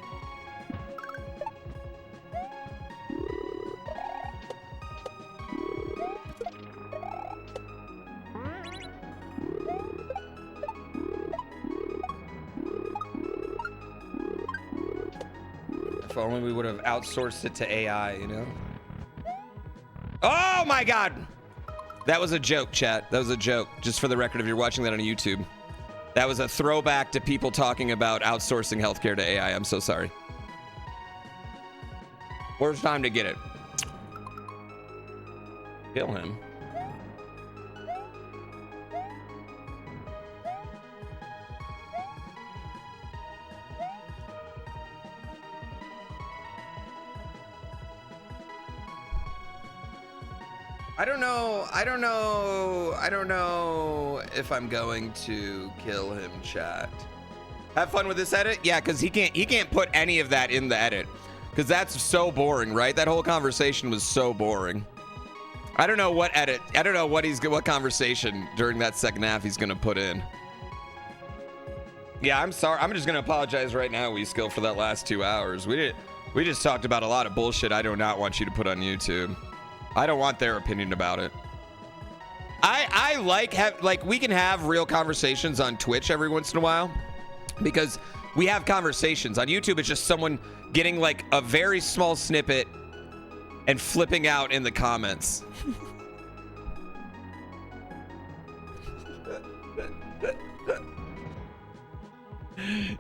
If only we would have outsourced it to AI, you know? Oh my God! That was a joke, chat. That was a joke. Just for the record, if you're watching that on YouTube. That was a throwback to people talking about outsourcing healthcare to AI. I'm so sorry. Worst time to get it. Kill him. I don't know if I'm going to kill him, chat. Have fun with this edit? Yeah, because he can't put any of that in the edit. Because that's so boring, right? That whole conversation was so boring. I don't know what edit. I don't know what conversation during that second half he's gonna put in. Yeah, I'm sorry. I'm just gonna apologize right now, WeSkill, for that last 2 hours. We just talked about a lot of bullshit I do not want you to put on YouTube. I don't want their opinion about it. I like we can have real conversations on Twitch every once in a while because we have conversations. On YouTube, it's just someone getting like a very small snippet and flipping out in the comments.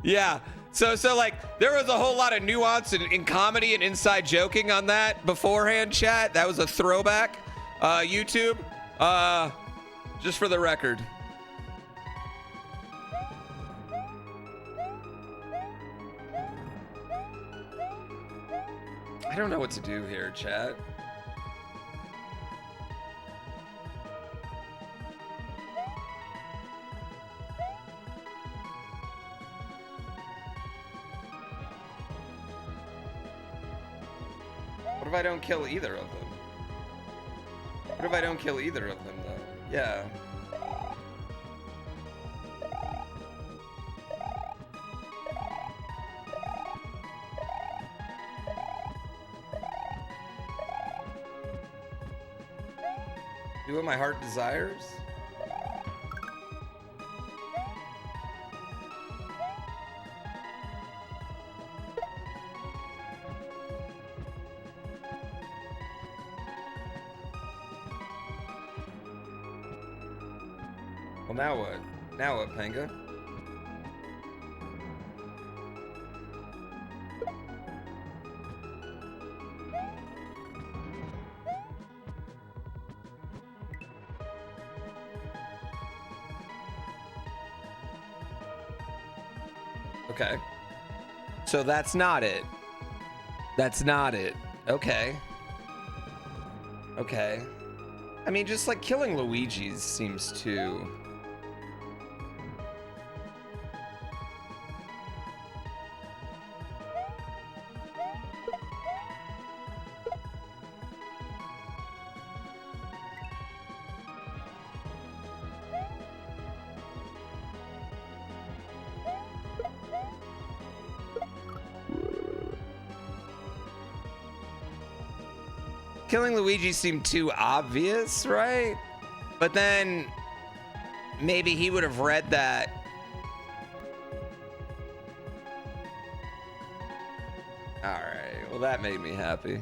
Yeah. So like there was a whole lot of nuance in comedy and inside joking on that beforehand, chat. That was a throwback. YouTube. Just for the record. I don't know what to do here, chat. What if I don't kill either of them? What if I don't kill either of them, though? Yeah. Do what my heart desires? Well, now what? Now what, Panga? Okay. So that's not it. That's not it. Okay. Okay. I mean, just like killing Luigi's seems too... Killing Luigi seemed too obvious, right? But then maybe he would have read that. All right, well, that made me happy.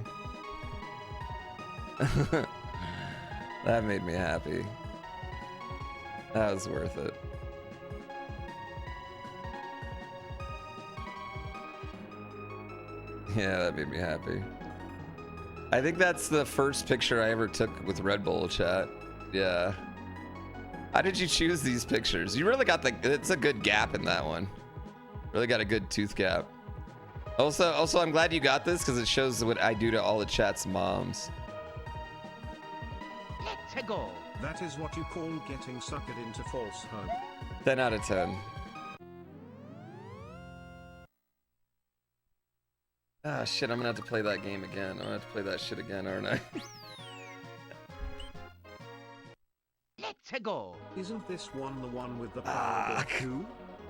That made me happy. That was worth it. Yeah, that made me happy. I think that's the first picture I ever took with Red Bull, chat. Yeah. How did you choose these pictures? You really got it's a good gap in that one. Really got a good tooth gap. Also, I'm glad you got this because it shows what I do to all the chat's moms. Let's go. That is what you call getting suckered into false hope. 10 out of 10. Ah, shit, I'm gonna have to play that game again. I'm gonna have to play that shit again, aren't I? Let's go. Isn't this one the one with the power of coup?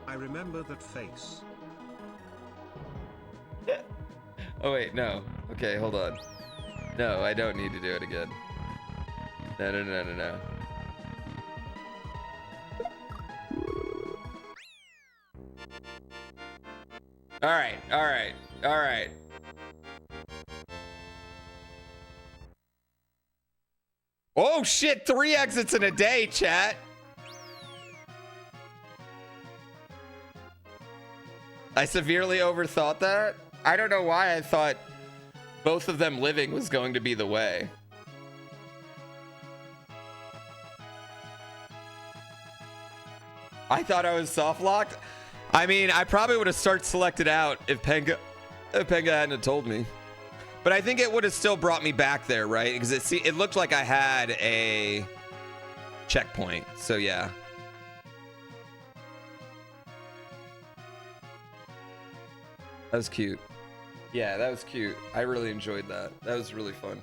I remember that face. Oh, wait, no. Okay, hold on. No, I don't need to do it again. No. All right. Oh shit, 3 exits in a day, chat. I severely overthought that. I don't know why I thought both of them living was going to be the way. I thought I was soft locked. I mean, I probably would have started selected out if Penga hadn't told me. But I think it would have still brought me back there, right? Because it looked like I had a checkpoint. So yeah. That was cute. Yeah, that was cute. I really enjoyed that. That was really fun.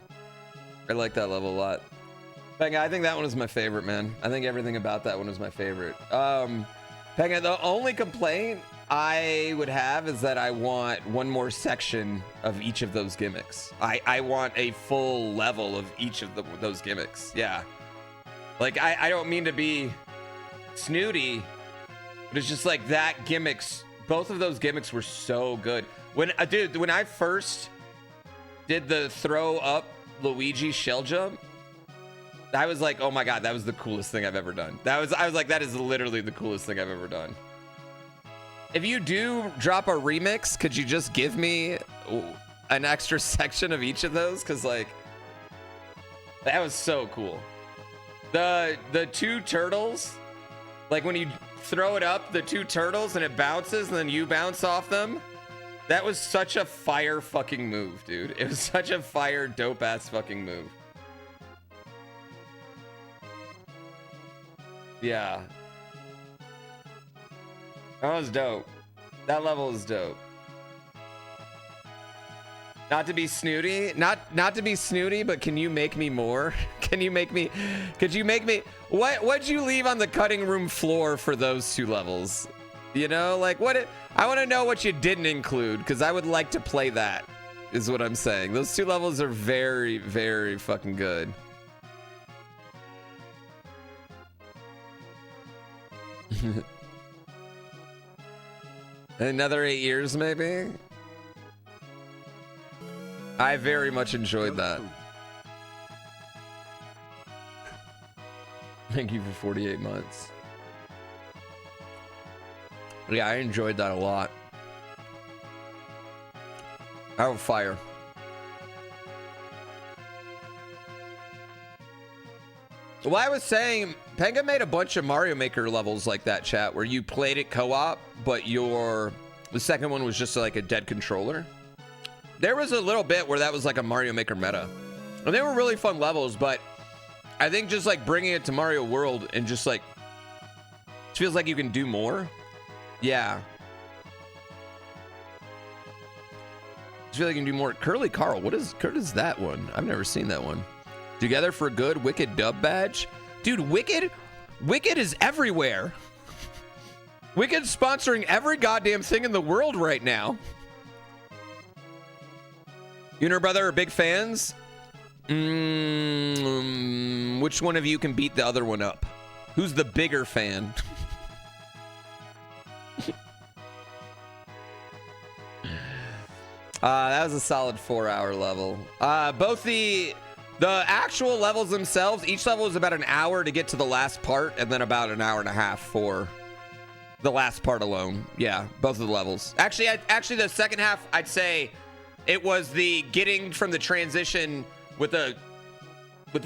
I like that level a lot. Penga, I think that one was my favorite, man. I think everything about that one was my favorite. Penga, the only complaint I would have is that I want one more section of each of those gimmicks. I want a full level of each of those gimmicks. Yeah. Like, I don't mean to be snooty, but it's just like that gimmicks, both of those gimmicks were so good. When I first did the throw up Luigi shell jump, I was like, oh my God, that was the coolest thing I've ever done. I was like, that is literally the coolest thing I've ever done. If you do drop a remix, could you just give me an extra section of each of those? Cause like, that was so cool. The two turtles, like when you throw it up, the two turtles and it bounces and then you bounce off them. That was such a fire fucking move, dude. It was such a fire dope ass fucking move. Yeah. That was dope. That level is dope. Not to be snooty, not to be snooty, but can you make me more? Could you make me, what'd you leave on the cutting room floor for those two levels? You know, like I want to know what you didn't include, because I would like to play that, is what I'm saying. Those two levels are very, very fucking good. Another 8 years, maybe? I very much enjoyed that. Thank you for 48 months. Yeah, I enjoyed that a lot. Out of fire. Well, I was saying, Penga made a bunch of Mario Maker levels like that, chat, where you played it co-op, but the second one was just like a dead controller. There was a little bit where that was like a Mario Maker meta. And they were really fun levels, but I think just like bringing it to Mario World and just like, it feels like you can do more. Yeah. I feel like you can do more. Curly Carl, what is that one? I've never seen that one. Together for Good, Wicked dub badge. Dude, Wicked is everywhere. Wicked's sponsoring every goddamn thing in the world right now. You and her brother are big fans? Which one of you can beat the other one up? Who's the bigger fan? That was a solid 4-hour level. Both the actual levels themselves, each level is about an hour to get to the last part, and then about an hour and a half for the last part alone. Yeah, both of the levels. Actually, the second half, I'd say it was the getting from the transition with the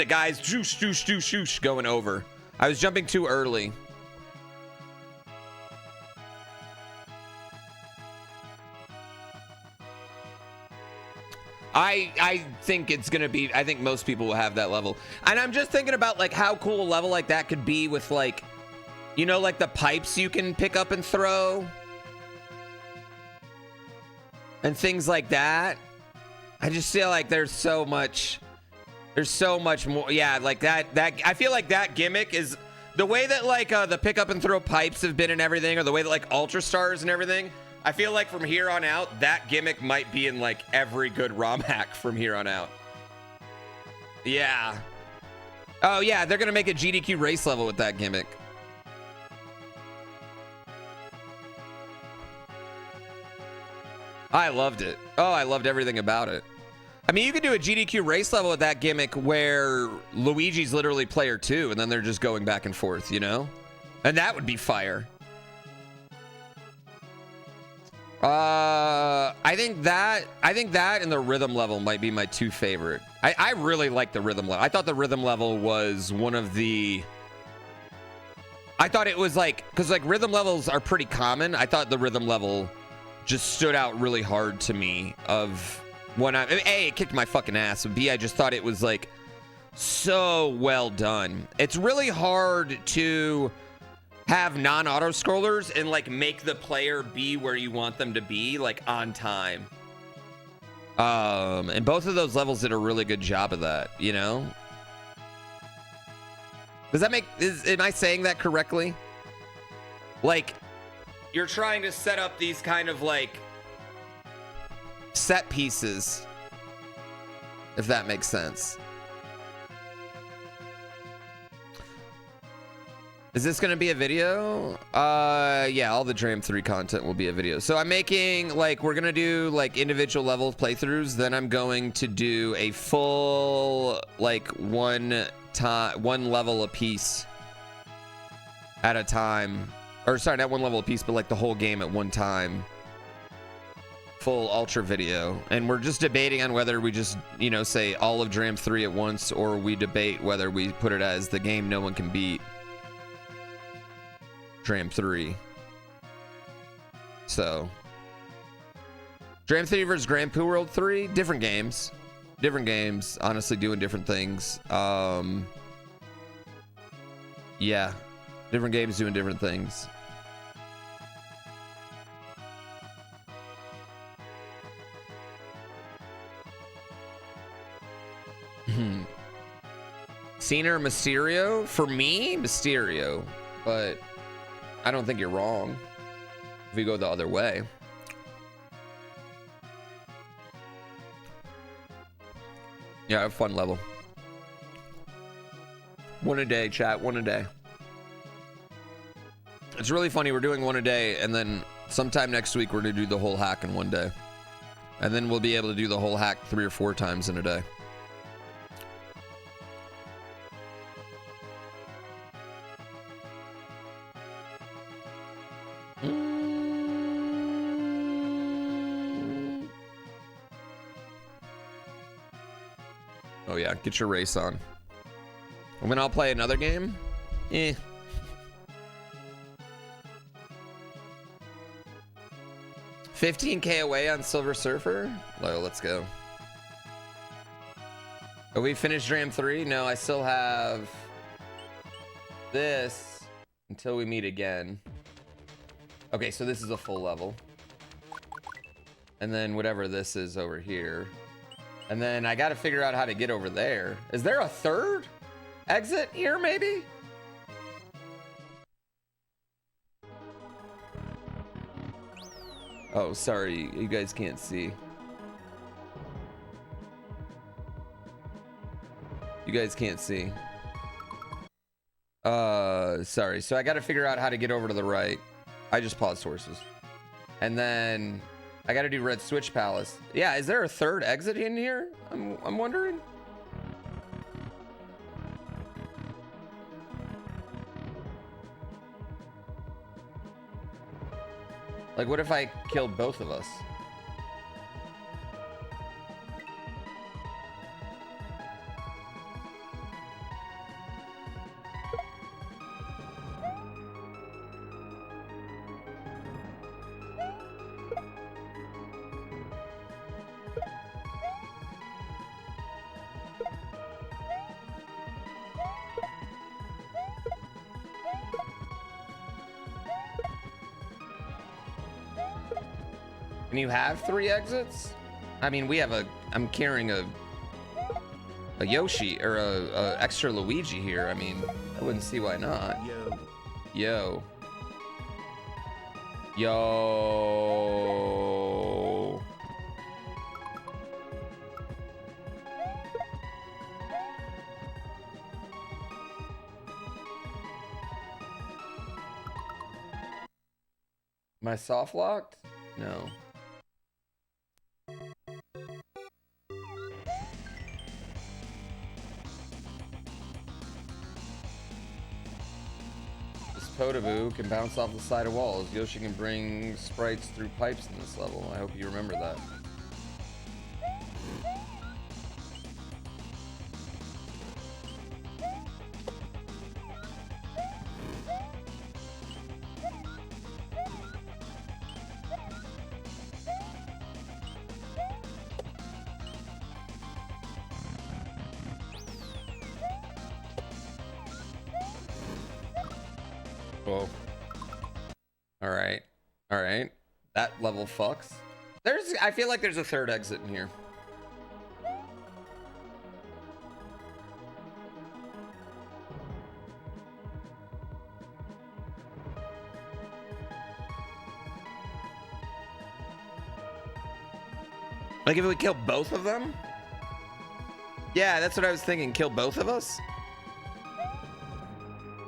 guys shoosh, shoosh, shoosh, shoosh going over. I was jumping too early. I think it's gonna be, I think most people will have that level. And I'm just thinking about like how cool a level like that could be with like, you know, like the pipes you can pick up and throw. And things like that. I just feel like there's so much more. Yeah, like that I feel like that gimmick is the way that like the pick up and throw pipes have been and everything, or the way that like Ultra Stars and everything. I feel like from here on out, that gimmick might be in like every good ROM hack from here on out. Yeah. Oh yeah, they're gonna make a GDQ race level with that gimmick. I loved it. Oh, I loved everything about it. I mean, you could do a GDQ race level with that gimmick where Luigi's literally player 2 and then they're just going back and forth, you know? And that would be fire. I think that and the rhythm level might be my two favorite. I really like the rhythm level. I thought the rhythm level was one of the I thought it was like, because like rhythm levels are pretty common. I thought the rhythm level just stood out really hard to me of when A, it kicked my fucking ass. And B, I just thought it was like so well done. It's really hard to have non-auto scrollers and like make the player be where you want them to be, like on time. And both of those levels did a really good job of that, you know? Does that make, am I saying that correctly? Like, you're trying to set up these kind of like set pieces, if that makes sense. Is this gonna be a video? Yeah, all the Dram 3 content will be a video. So I'm making, like, we're gonna do like individual level playthroughs. Then I'm going to do a full, like one level a piece at a time. Or sorry, not one level a piece, but like the whole game at one time. Full ultra video. And we're just debating on whether we just, you know, say all of Dram 3 at once, or we debate whether we put it as the game no one can beat. Dram 3. So Dram 3 versus GrandPooBear World 3, different games, honestly doing different things. Yeah, different games doing different things. Cena or Mysterio? For me, Mysterio, but I don't think you're wrong if we go the other way. Yeah, have fun level. One a day, chat, one a day. It's really funny, we're doing one a day, and then sometime next week we're gonna do the whole hack in one day. And then we'll be able to do the whole hack 3 or 4 times in a day. Oh yeah, get your race on. And when I'll play another game, 15K away on Silver Surfer? Oh, let's go. Have we finished Dram 3? No, I still have this until we meet again. Okay, so this is a full level. And then whatever this is over here. And then I got to figure out how to get over there. Is there a third exit here, maybe? Oh, sorry. You guys can't see. You guys can't see. Sorry. So I got to figure out how to get over to the right. I just paused horses. And then I got to do Red Switch Palace. Yeah, is there a third exit in here? I'm wondering. Like, what if I killed both of us? Can you have 3 exits? I mean, we have I'm carrying a Yoshi or a extra Luigi here. I mean, I wouldn't see why not. Yo. Am I soft locked? No. Potaboo can bounce off the side of walls. Yoshi can bring sprites through pipes in this level. I hope you remember that. Whoa. All right. All right. That level fucks. I feel like there's a third exit in here. Like if we kill both of them? Yeah, that's what I was thinking. Kill both of us?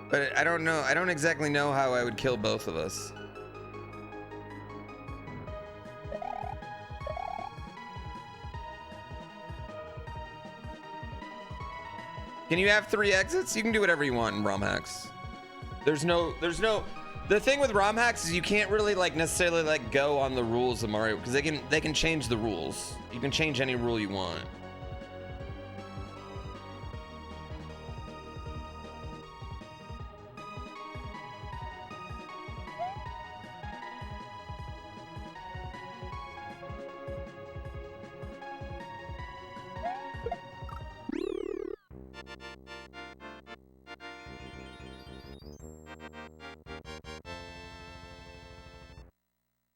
But I don't know. I don't exactly know how I would kill both of us. Can you have 3 exits? You can do whatever you want in ROM hacks. There's no, the thing with ROM hacks is you can't really like necessarily like go on the rules of Mario because they can change the rules. You can change any rule you want.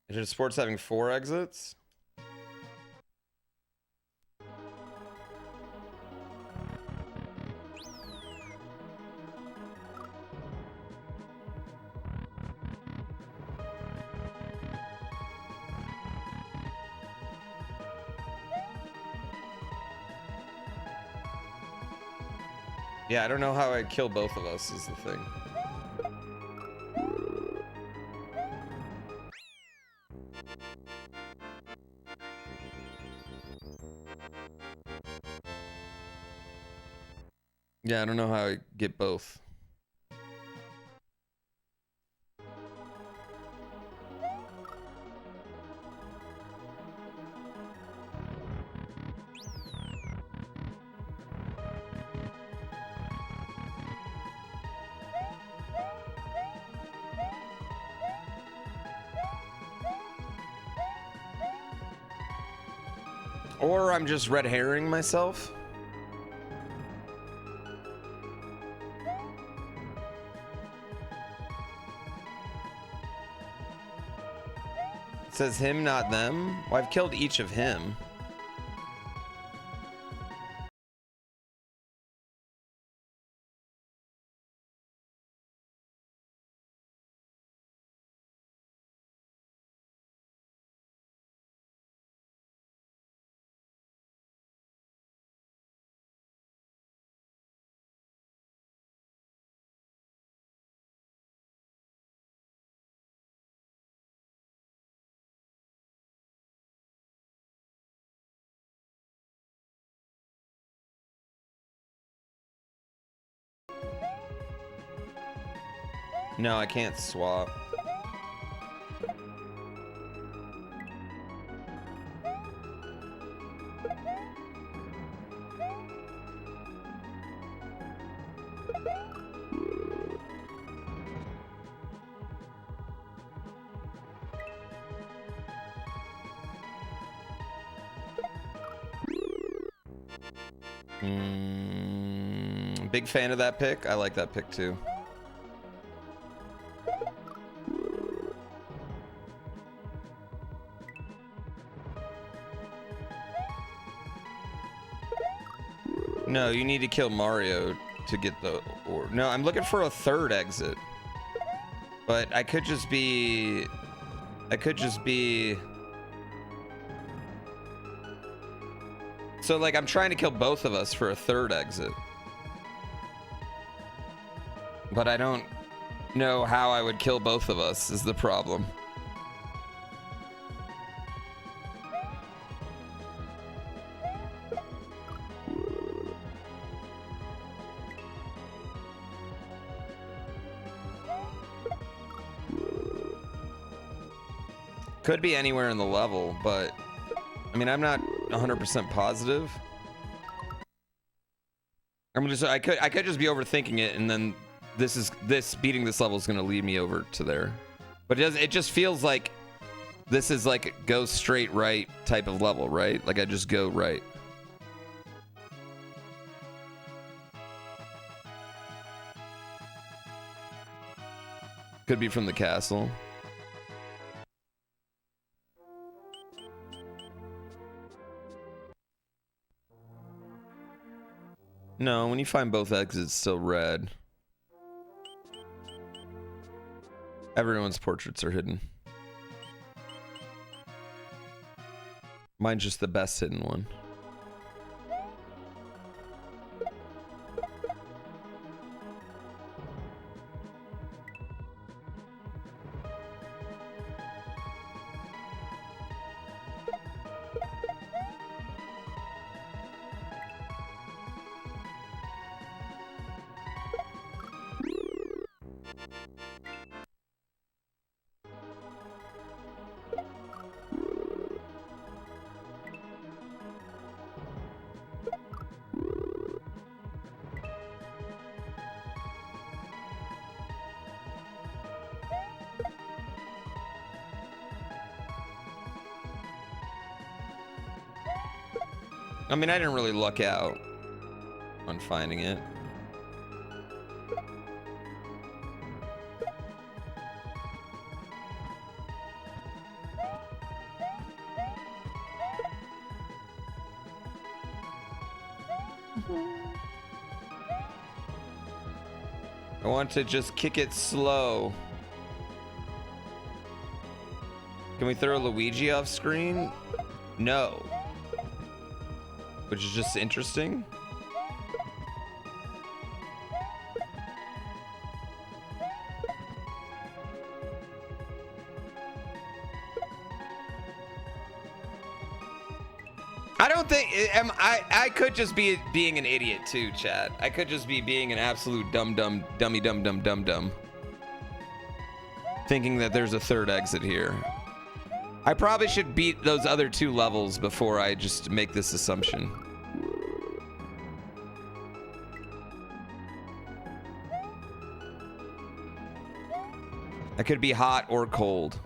Is it sports having 4 exits? Yeah, I don't know how I'd kill both of us is the thing. Yeah, I don't know how I get both. Or I'm just red herring myself. It says him, not them. Well, I've killed each of him. No, I can't swap. Big fan of that pick. I like that pick too. No, you need to kill Mario to get the or no, I'm looking for a third exit. But I could just be so like I'm trying to kill both of us for a third exit. But I don't know how I would kill both of us is the problem. Could be anywhere in the level, but I mean, I'm not 100% positive. I could just be overthinking it, and then beating this level is going to lead me over to there. But it just feels like this is like go straight right type of level, right? Like I just go right. Could be from the castle. No, when you find both exits, it's still red. Everyone's portraits are hidden. Mine's just the best hidden one. I mean, I didn't really luck out on finding it. I want to just kick it slow. Can we throw Luigi off screen? No. Which is just interesting. I don't think I could just be being an idiot too, Chad. I could just be being an absolute dummy, thinking that there's a third exit here. I probably should beat those other two levels before I just make this assumption. I could be hot or cold.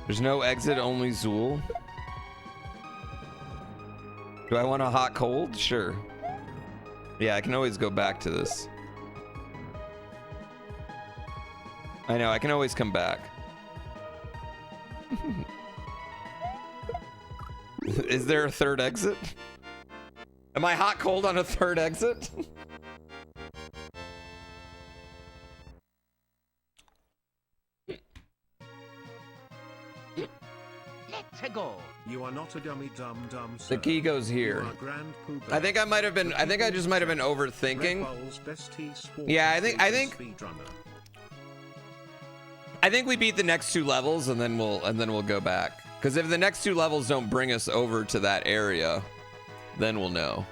There's no exit, only Zool. Do I want a hot cold? Sure. Yeah, I can always go back to this. I know, I can always come back. Is there a third exit? Am I hot cold on a third exit? Let's go. You are not a dummy dum, sir. The key goes here. You are GrandPooBear. I think I might have been. I think I just might have been overthinking. Yeah, I think we beat the next two levels and then we'll go back. Because if the next two levels don't bring us over to that area, then we'll know.